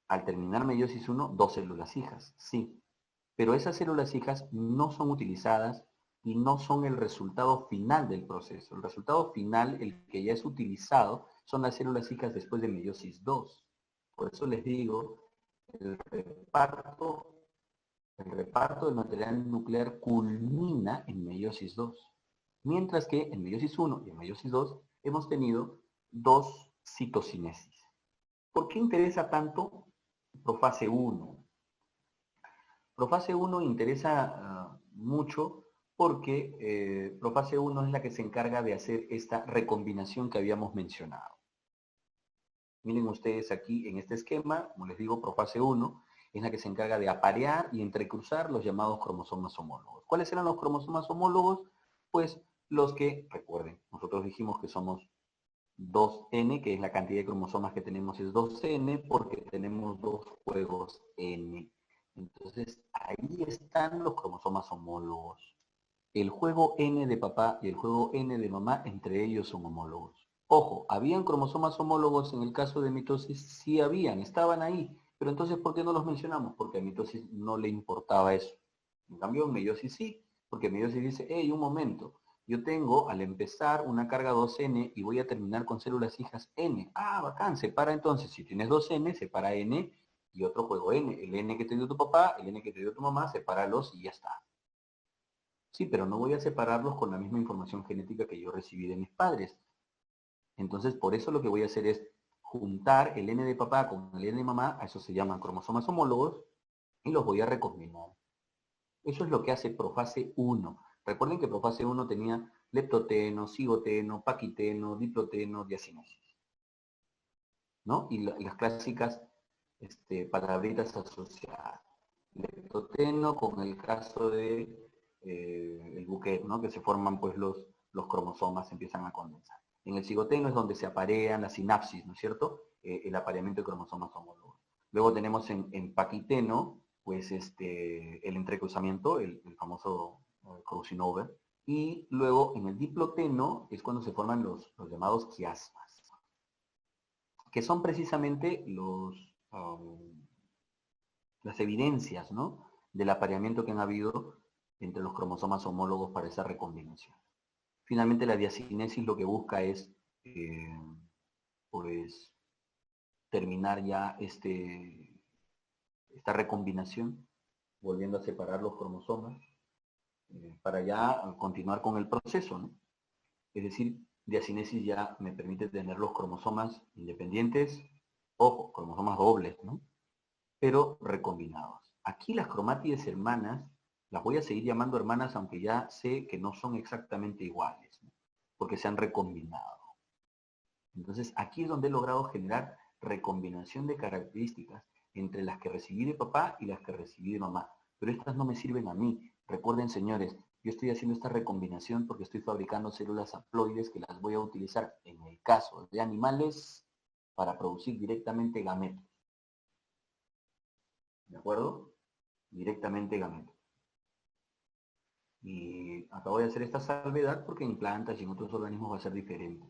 al terminar meiosis 1, 2 células hijas, sí. Pero esas células hijas no son utilizadas y no son el resultado final del proceso. El resultado final, el que ya es utilizado, son las células hijas después de meiosis 2. Por eso les digo, el reparto, el reparto del material nuclear culmina en meiosis 2. Mientras que en meiosis 1 y en meiosis 2 hemos tenido dos citocinesis. ¿Por qué interesa tanto profase 1? Profase 1 interesa mucho porque Profase 1 es la que se encarga de hacer esta recombinación que habíamos mencionado. Miren ustedes aquí en este esquema, como les digo, Profase 1 es la que se encarga de aparear y entrecruzar los llamados cromosomas homólogos. ¿Cuáles eran los cromosomas homólogos? Pues los que, recuerden, nosotros dijimos que somos 2n, que es la cantidad de cromosomas que tenemos, es 2n, porque tenemos dos juegos n. Entonces, ahí están los cromosomas homólogos. El juego N de papá y el juego N de mamá, entre ellos son homólogos. Ojo, ¿habían cromosomas homólogos en el caso de mitosis? Sí habían, estaban ahí. Pero entonces, ¿por qué no los mencionamos? Porque a mitosis no le importaba eso. En cambio, en meiosis sí, porque meiosis dice, hey, un momento, yo tengo al empezar una carga 2N y voy a terminar con células hijas N. Ah, bacán, separa entonces, si tienes 2N, separa N y otro juego N. El N que te dio tu papá, el N que te dio tu mamá, sepáralos y ya está. Sí, pero no voy a separarlos con la misma información genética que yo recibí de mis padres. Entonces, por eso lo que voy a hacer es juntar el N de papá con el N de mamá, a eso se llaman cromosomas homólogos, y los voy a recombinar. Eso es lo que hace profase 1. Recuerden que profase 1 tenía leptoteno, cigoteno, paquiteno, diploteno, diacinesis, ¿no? Y las clásicas palabritas asociadas. Leptoteno con el caso de el buquet, ¿no? Que se forman pues los cromosomas, se empiezan a condensar. En el cigoteno es donde se aparean las sinapsis, ¿no es cierto? El apareamiento de cromosomas homólogos. Luego tenemos en paquiteno, pues el entrecruzamiento, el famoso crossing over. Y luego en el diploteno es cuando se forman los llamados quiasmas, que son precisamente las evidencias, ¿no? Del apareamiento que han habido entre los cromosomas homólogos para esa recombinación. Finalmente, la diacinesis lo que busca es, pues, terminar ya esta recombinación, volviendo a separar los cromosomas, para ya continuar con el proceso, ¿no? Es decir, diacinesis ya me permite tener los cromosomas independientes, ojo, cromosomas dobles, ¿no? Pero recombinados. Aquí las cromátides hermanas, las voy a seguir llamando hermanas, aunque ya sé que no son exactamente iguales, ¿no? Porque se han recombinado. Entonces, aquí es donde he logrado generar recombinación de características entre las que recibí de papá y las que recibí de mamá. Pero estas no me sirven a mí. Recuerden, señores, yo estoy haciendo esta recombinación porque estoy fabricando células haploides que las voy a utilizar, en el caso de animales, para producir directamente gametos. ¿De acuerdo? Directamente gametos. Y acabo de hacer esta salvedad porque en plantas y en otros organismos va a ser diferente.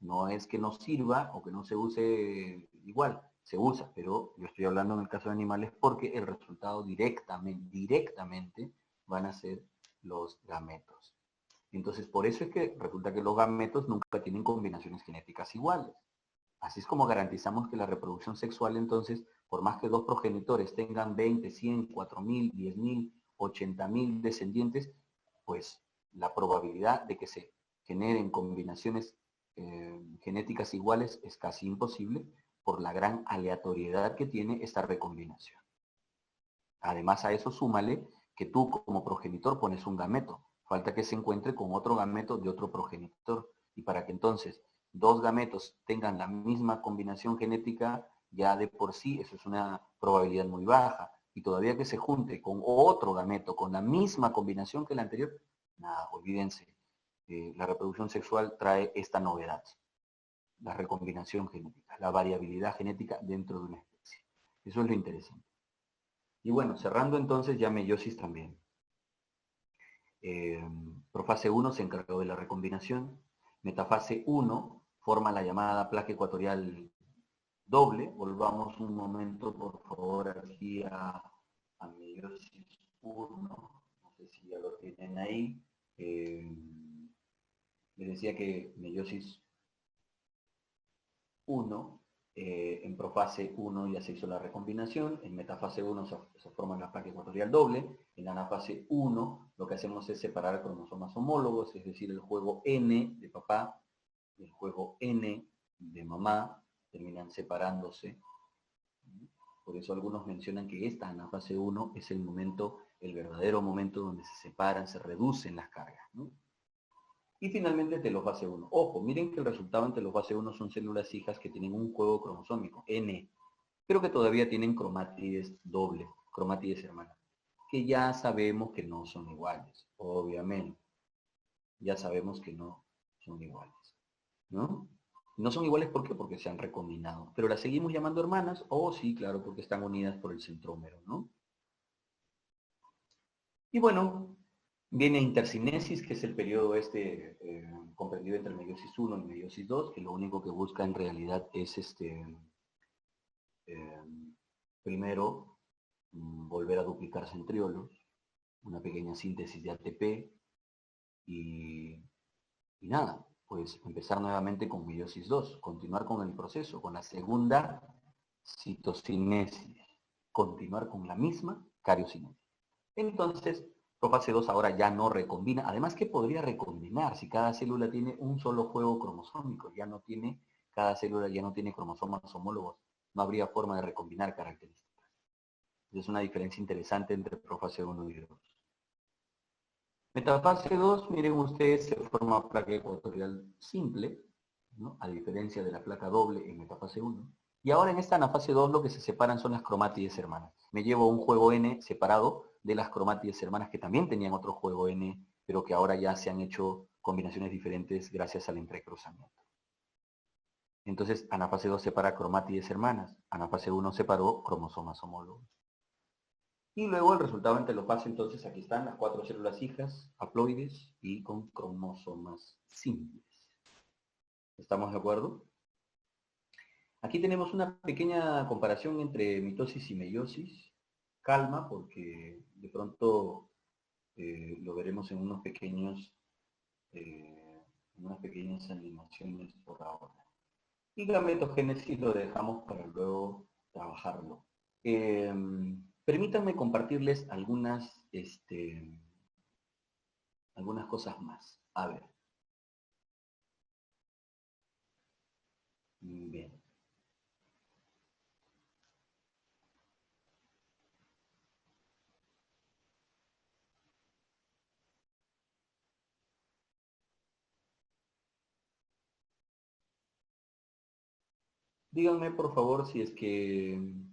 No es que no sirva o que no se use igual, se usa, pero yo estoy hablando en el caso de animales porque el resultado directamente van a ser los gametos. Entonces, por eso es que resulta que los gametos nunca tienen combinaciones genéticas iguales. Así es como garantizamos que la reproducción sexual, entonces, por más que dos progenitores tengan 20, 100, 4.000, 10.000, 80.000 descendientes, pues la probabilidad de que se generen combinaciones genéticas iguales es casi imposible por la gran aleatoriedad que tiene esta recombinación. Además, a eso súmale que tú como progenitor pones un gameto. Falta que se encuentre con otro gameto de otro progenitor. Y para que entonces dos gametos tengan la misma combinación genética, ya de por sí eso es una probabilidad muy baja. Y todavía que se junte con otro gameto con la misma combinación que el anterior, nada, olvídense. La reproducción sexual trae esta novedad, la recombinación genética, la variabilidad genética dentro de una especie. Eso es lo interesante. Y bueno, cerrando entonces ya meiosis también. Profase 1 se encargó de la recombinación. Metafase 1 forma la llamada placa ecuatorial doble. Volvamos un momento, por favor, aquí a meiosis 1. No sé si ya lo tienen ahí. Les decía que meiosis 1, en profase 1 ya se hizo la recombinación, en metafase 1 se forma la placa ecuatorial doble, en anafase 1 lo que hacemos es separar cromosomas homólogos, es decir, el juego N de papá y el juego N de mamá terminan separándose. Por eso algunos mencionan que esta anafase 1 es el momento, el verdadero momento donde se separan, se reducen las cargas, ¿no? Y finalmente telofase 1. Ojo, miren que el resultado en telofase 1 son células hijas que tienen un juego cromosómico, N, pero que todavía tienen cromátides dobles, cromátides hermanas, que ya sabemos que no son iguales, obviamente. Ya sabemos que no son iguales, ¿no? No son iguales, ¿por qué? Porque se han recombinado. Pero las seguimos llamando hermanas, o sí, claro, porque están unidas por el centrómero, ¿no? Y bueno, viene intercinesis, que es el periodo comprendido entre meiosis 1 y meiosis 2, que lo único que busca en realidad es eh, primero volver a duplicar centriolos, una pequeña síntesis de ATP y nada, pues empezar nuevamente con meiosis 2, continuar con el proceso, con la segunda citocinesis, continuar con la misma cariocinesis. Entonces, profase 2 ahora ya no recombina. Además, ¿qué podría recombinar si cada célula tiene un solo juego cromosómico? Cada célula ya no tiene cromosomas homólogos. No habría forma de recombinar características. Es una diferencia interesante entre profase 1 y 2. Metafase 2, miren ustedes, se forma placa ecuatorial simple, ¿no? A diferencia de la placa doble en metafase 1. Y ahora en esta anafase 2 lo que se separan son las cromátides hermanas. Me llevo un juego N separado de las cromátides hermanas que también tenían otro juego N, pero que ahora ya se han hecho combinaciones diferentes gracias al entrecruzamiento. Entonces, anafase 2 separa cromátides hermanas, anafase 1 separó cromosomas homólogos. Y luego el resultado en telofase, entonces aquí están las 4 células hijas, haploides y con cromosomas simples. ¿Estamos de acuerdo? Aquí tenemos una pequeña comparación entre mitosis y meiosis. Calma, porque de pronto lo veremos en unas pequeñas animaciones por ahora. Y gametogénesis lo dejamos para luego trabajarlo. Permítanme compartirles algunas cosas más. A ver. Bien. Díganme por favor si es que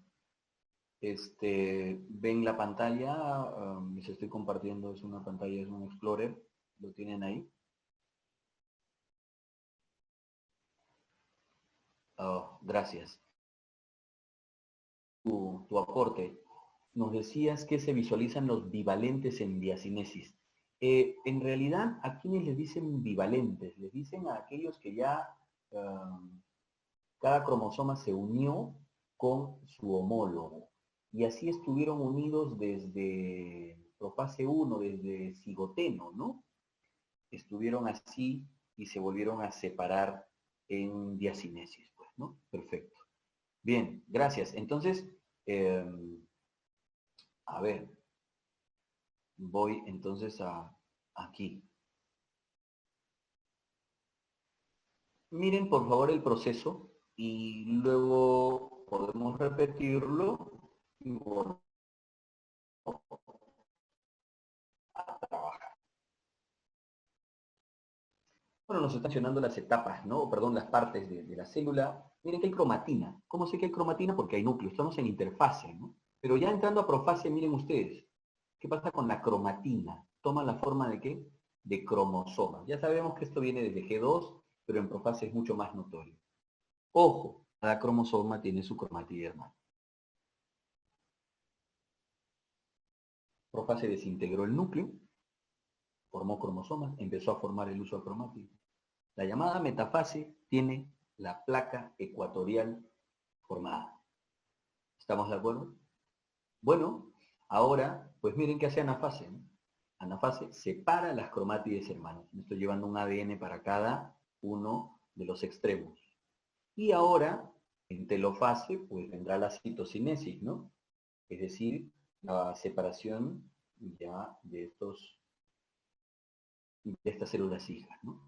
ven la pantalla. Les estoy compartiendo, es una pantalla, es un Explorer. ¿Lo tienen ahí? Oh, gracias. Tu aporte. Nos decías que se visualizan los bivalentes en diacinesis. En realidad, ¿a quiénes les dicen bivalentes? Les dicen a aquellos que ya cada cromosoma se unió con su homólogo. Y así estuvieron unidos desde profase 1, desde cigoteno, ¿no? Estuvieron así y se volvieron a separar en diacinesis, pues, ¿no? Perfecto. Bien, gracias. Entonces, a ver, voy entonces aquí. Miren por favor el proceso y luego podemos repetirlo y volvemos a trabajar. Bueno, nos están mencionando las etapas, ¿no? Perdón, las partes de la célula. Miren que hay cromatina. ¿Cómo sé que hay cromatina? Porque hay núcleo. Estamos en interfase, ¿no? Pero ya entrando a profase, miren ustedes. ¿Qué pasa con la cromatina? Toma la forma de ¿qué? De cromosoma. Ya sabemos que esto viene desde G2, pero en profase es mucho más notorio. Ojo, cada cromosoma tiene su cromatida hermana. Profase desintegró el núcleo, formó cromosomas, empezó a formar el uso cromático. La llamada metafase tiene la placa ecuatorial formada. ¿Estamos de acuerdo? Bueno, ahora, pues miren qué hace anafase, ¿no? Anafase separa las cromátides hermanas. Me estoy llevando un ADN para cada uno de los extremos. Y ahora, en telofase, pues vendrá la citocinesis, ¿no? Es decir, la separación ya de estas células hijas, ¿no?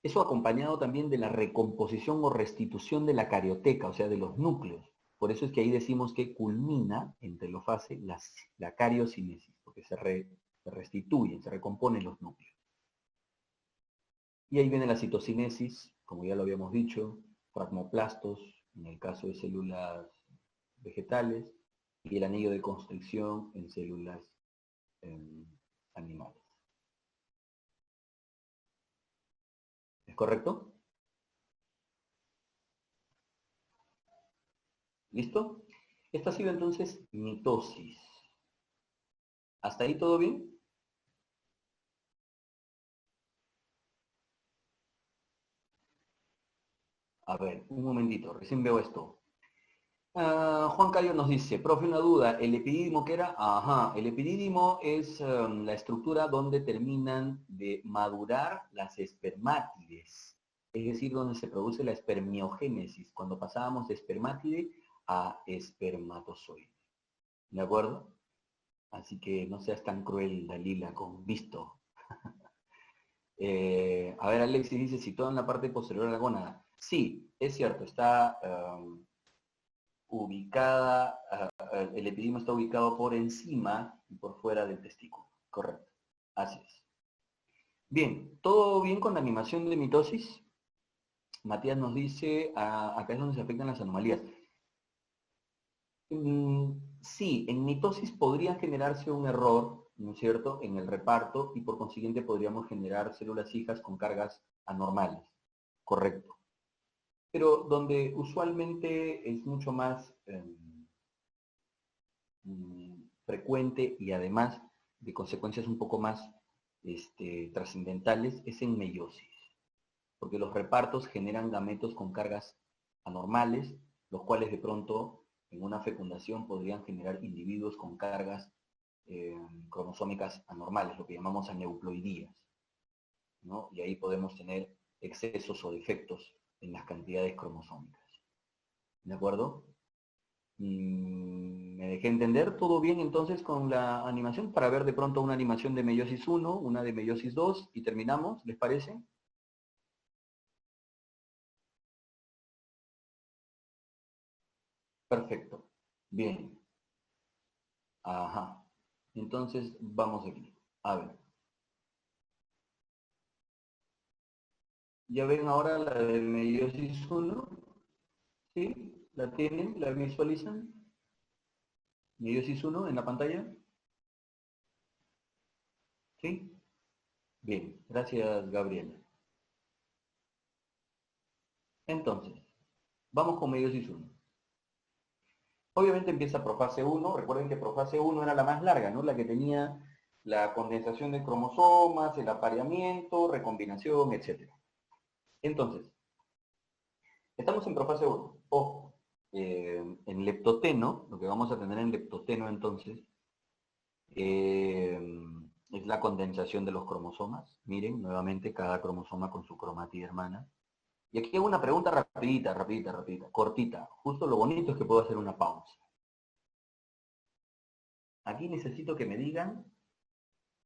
Eso acompañado también de la recomposición o restitución de la carioteca, o sea, de los núcleos. Por eso es que ahí decimos que culmina en telofase la cariocinesis, porque se restituyen, se recomponen los núcleos. Y ahí viene la citocinesis, como ya lo habíamos dicho, fragmoplastos, en el caso de células vegetales, y el anillo de constricción en células animales. ¿Es correcto? ¿Listo? Esta ha sido entonces mitosis. ¿Hasta ahí todo bien? A ver, un momentito, recién veo esto. Juan Cayo nos dice, profe, una duda, ¿el epidídimo qué era? Ajá, el epidídimo es la estructura donde terminan de madurar las espermátides, es decir, donde se produce la espermiogénesis, cuando pasábamos de espermátide a espermatozoide. ¿De acuerdo? Así que no seas tan cruel, Dalila, con visto. A ver, Alexis dice, situado en la parte posterior de la gónada. Sí, es cierto, está ubicada, el epidídimo está ubicado por encima y por fuera del testículo. Correcto. Así es. Bien, ¿todo bien con la animación de mitosis? Matías nos dice, acá es donde se afectan las anomalías. Sí, en mitosis podría generarse un error, ¿no es cierto?, en el reparto y por consiguiente podríamos generar células hijas con cargas anormales. Correcto. Pero donde usualmente es mucho más frecuente y además de consecuencias un poco más trascendentales es en meiosis, porque los repartos generan gametos con cargas anormales, los cuales de pronto en una fecundación podrían generar individuos con cargas cromosómicas anormales, lo que llamamos aneuploidías, ¿no? Y ahí podemos tener excesos o defectos en las cantidades cromosómicas. ¿De acuerdo? ¿Me dejé entender? ¿Todo bien entonces con la animación? Para ver de pronto una animación de meiosis 1, una de meiosis 2 y terminamos, ¿les parece? Perfecto. Bien. Ajá. Entonces, vamos aquí. A ver. ¿Ya ven ahora la de meiosis 1? ¿Sí? ¿La tienen? ¿La visualizan? Meiosis 1 en la pantalla. ¿Sí? Bien. Gracias, Gabriela. Entonces, vamos con meiosis 1. Obviamente empieza profase 1. Recuerden que profase 1 era la más larga, ¿no? La que tenía la condensación de cromosomas, el apareamiento, recombinación, etc. Entonces, estamos en profase 1. Ojo, en leptoteno, lo que vamos a tener en leptoteno entonces, es la condensación de los cromosomas. Miren, nuevamente cada cromosoma con su cromátide hermana. Y aquí hago una pregunta rapidita, cortita. Justo lo bonito es que puedo hacer una pausa. Aquí necesito que me digan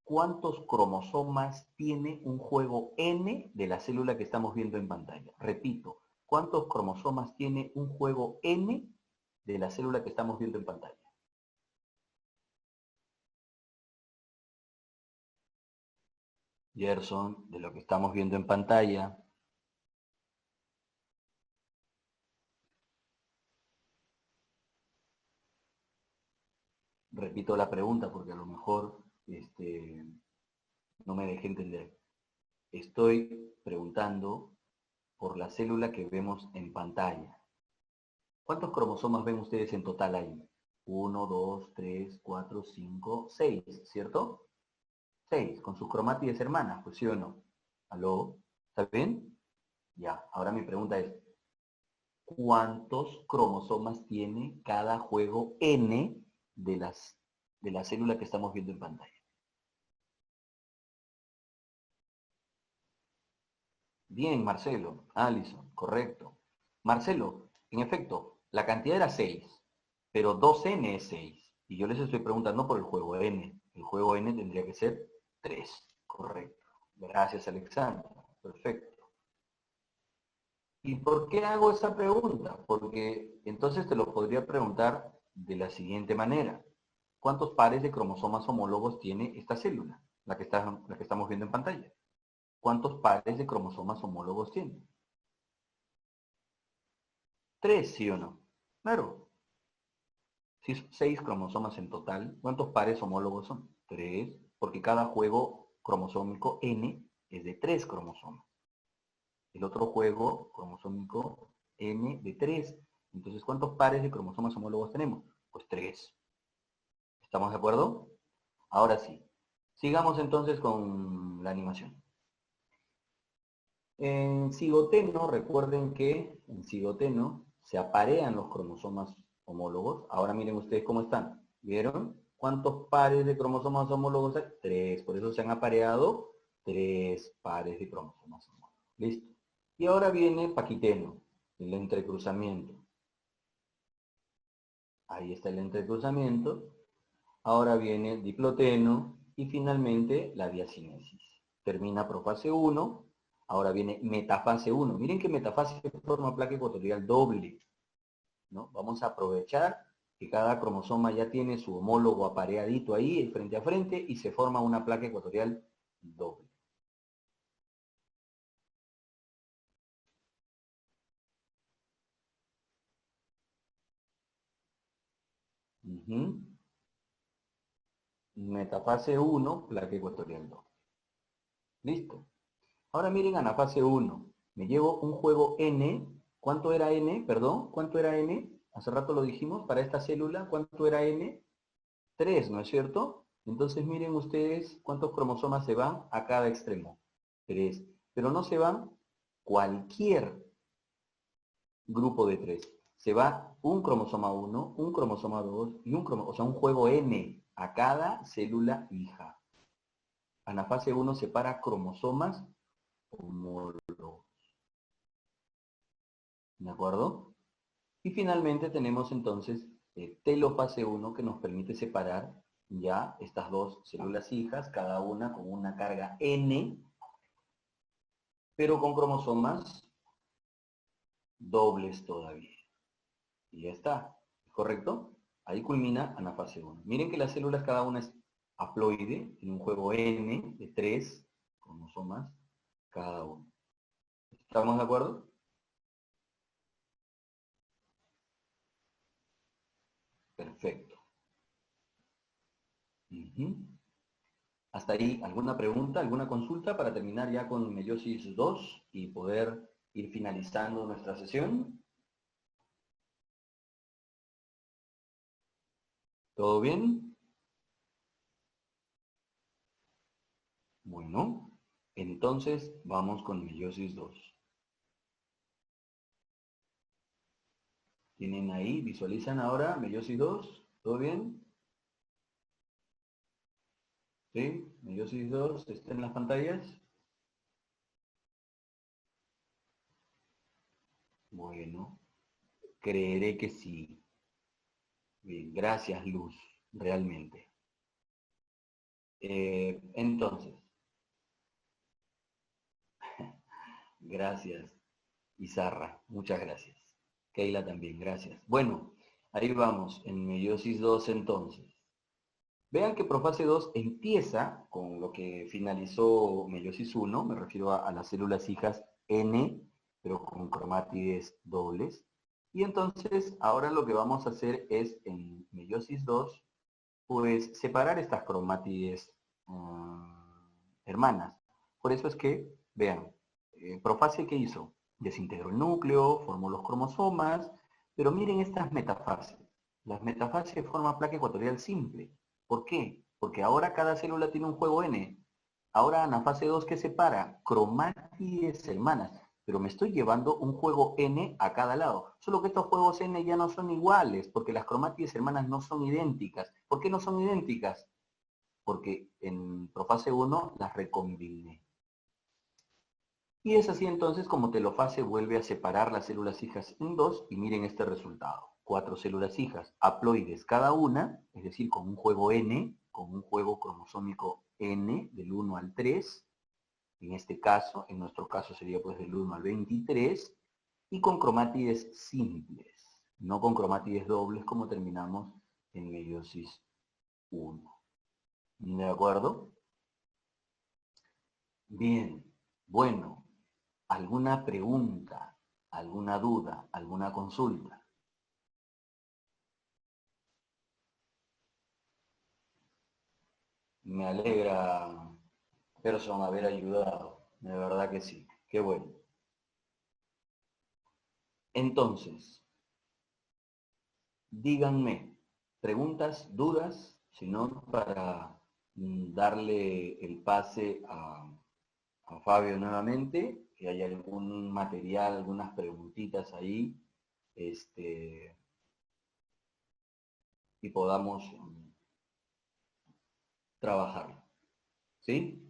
cuántos cromosomas tiene un juego N de la célula que estamos viendo en pantalla. Repito, ¿cuántos cromosomas tiene un juego N de la célula que estamos viendo en pantalla? Gerson, de lo que estamos viendo en pantalla. Repito la pregunta porque a lo mejor no me dejé entender. Estoy preguntando por la célula que vemos en pantalla. ¿Cuántos cromosomas ven ustedes en total ahí? 1, 2, 3, 4, 5, 6, ¿cierto? 6, con sus cromátides hermanas, pues sí o no. ¿Aló? ¿Está bien? Ya, ahora mi pregunta es, ¿cuántos cromosomas tiene cada juego N de la célula que estamos viendo en pantalla? Bien, Marcelo. Alison, correcto. Marcelo, en efecto, la cantidad era 6, pero 2N es 6. Y yo les estoy preguntando por el juego N. El juego N tendría que ser 3. Correcto. Gracias, Alexandra. Perfecto. ¿Y por qué hago esa pregunta? Porque entonces te lo podría preguntar de la siguiente manera. ¿Cuántos pares de cromosomas homólogos tiene esta célula? La que estamos viendo en pantalla. ¿Cuántos pares de cromosomas homólogos tiene? 3, ¿sí o no? Claro. Si son 6 cromosomas en total, ¿cuántos pares homólogos son? 3, porque cada juego cromosómico N es de 3 cromosomas. El otro juego cromosómico N de 3. Entonces, ¿cuántos pares de cromosomas homólogos tenemos? Pues 3. ¿Estamos de acuerdo? Ahora sí. Sigamos entonces con la animación. En cigoteno, recuerden que en cigoteno se aparean los cromosomas homólogos. Ahora miren ustedes cómo están. ¿Vieron? ¿Cuántos pares de cromosomas homólogos hay? 3. Por eso se han apareado 3 pares de cromosomas homólogos. ¿Listo? Y ahora viene paquiteno, el entrecruzamiento. Ahí está el entrecruzamiento. Ahora viene el diploteno y finalmente la diacinesis. Termina profase 1, ahora viene metafase 1. Miren que metafase forma placa ecuatorial doble, ¿no? Vamos a aprovechar que cada cromosoma ya tiene su homólogo apareadito ahí, frente a frente, y se forma una placa ecuatorial doble. Metafase 1, placa ecuatorial doble. ¿Listo? Ahora miren anafase 1. Me llevo un juego N. ¿Cuánto era N? Perdón, ¿cuánto era N? Hace rato lo dijimos, para esta célula, ¿cuánto era N? 3, ¿no es cierto? Entonces miren ustedes cuántos cromosomas se van a cada extremo. 3. Pero no se van cualquier grupo de 3. Se va un cromosoma 1, un cromosoma 2 y un cromosoma, o sea, un juego N a cada célula hija. Anafase 1 separa cromosomas homólogos. ¿De acuerdo? Y finalmente tenemos entonces telofase 1 que nos permite separar ya estas dos células hijas, cada una con una carga N, pero con cromosomas dobles todavía. Y ya está, ¿correcto? Ahí culmina anafase 1. Miren que las células cada una es haploide, en un juego N de 3 cromosomas cada uno. ¿Estamos de acuerdo? Perfecto. Hasta ahí, ¿alguna pregunta, alguna consulta para terminar ya con meiosis 2 y poder ir finalizando nuestra sesión? ¿Todo bien? Bueno, entonces vamos con meiosis 2. ¿Tienen ahí, visualizan ahora meiosis 2? ¿Todo bien? ¿Sí? Meiosis 2 está en las pantallas. Bueno, creeré que sí. Bien, gracias Luz, realmente. Entonces, gracias Izarra, muchas gracias. Keila también, gracias. Bueno, ahí vamos, en meiosis 2 entonces. Vean que profase 2 empieza con lo que finalizó meiosis 1, me refiero a las células hijas N, pero con cromátides dobles. Y entonces, ahora lo que vamos a hacer es, en meiosis 2, pues separar estas cromátides hermanas. Por eso es que, vean, profase, ¿qué hizo? Desintegró el núcleo, formó los cromosomas, pero miren estas metafases. Las metafases forman placa ecuatorial simple. ¿Por qué? Porque ahora cada célula tiene un juego N. Ahora anafase 2, ¿qué separa? Cromátides hermanas. Pero me estoy llevando un juego N a cada lado. Solo que estos juegos N ya no son iguales, porque las cromátides hermanas no son idénticas. ¿Por qué no son idénticas? Porque en profase 1 las recombiné. Y es así entonces como telofase vuelve a separar las células hijas en dos y miren este resultado. 4 células hijas haploides cada una, es decir, con un juego N, con un juego cromosómico N del 1 al 3, en este caso, en nuestro caso sería pues del 1 al 23, y con cromátides simples, no con cromátides dobles como terminamos en meiosis 1. ¿De acuerdo? Bien, bueno, ¿alguna pregunta, alguna duda, alguna consulta? Me alegra, Person, haber ayudado, de verdad que sí, qué bueno. Entonces, díganme preguntas, dudas, si no, para darle el pase a Fabio nuevamente, que haya algún material, algunas preguntitas ahí, y podamos trabajarlo. ¿Sí?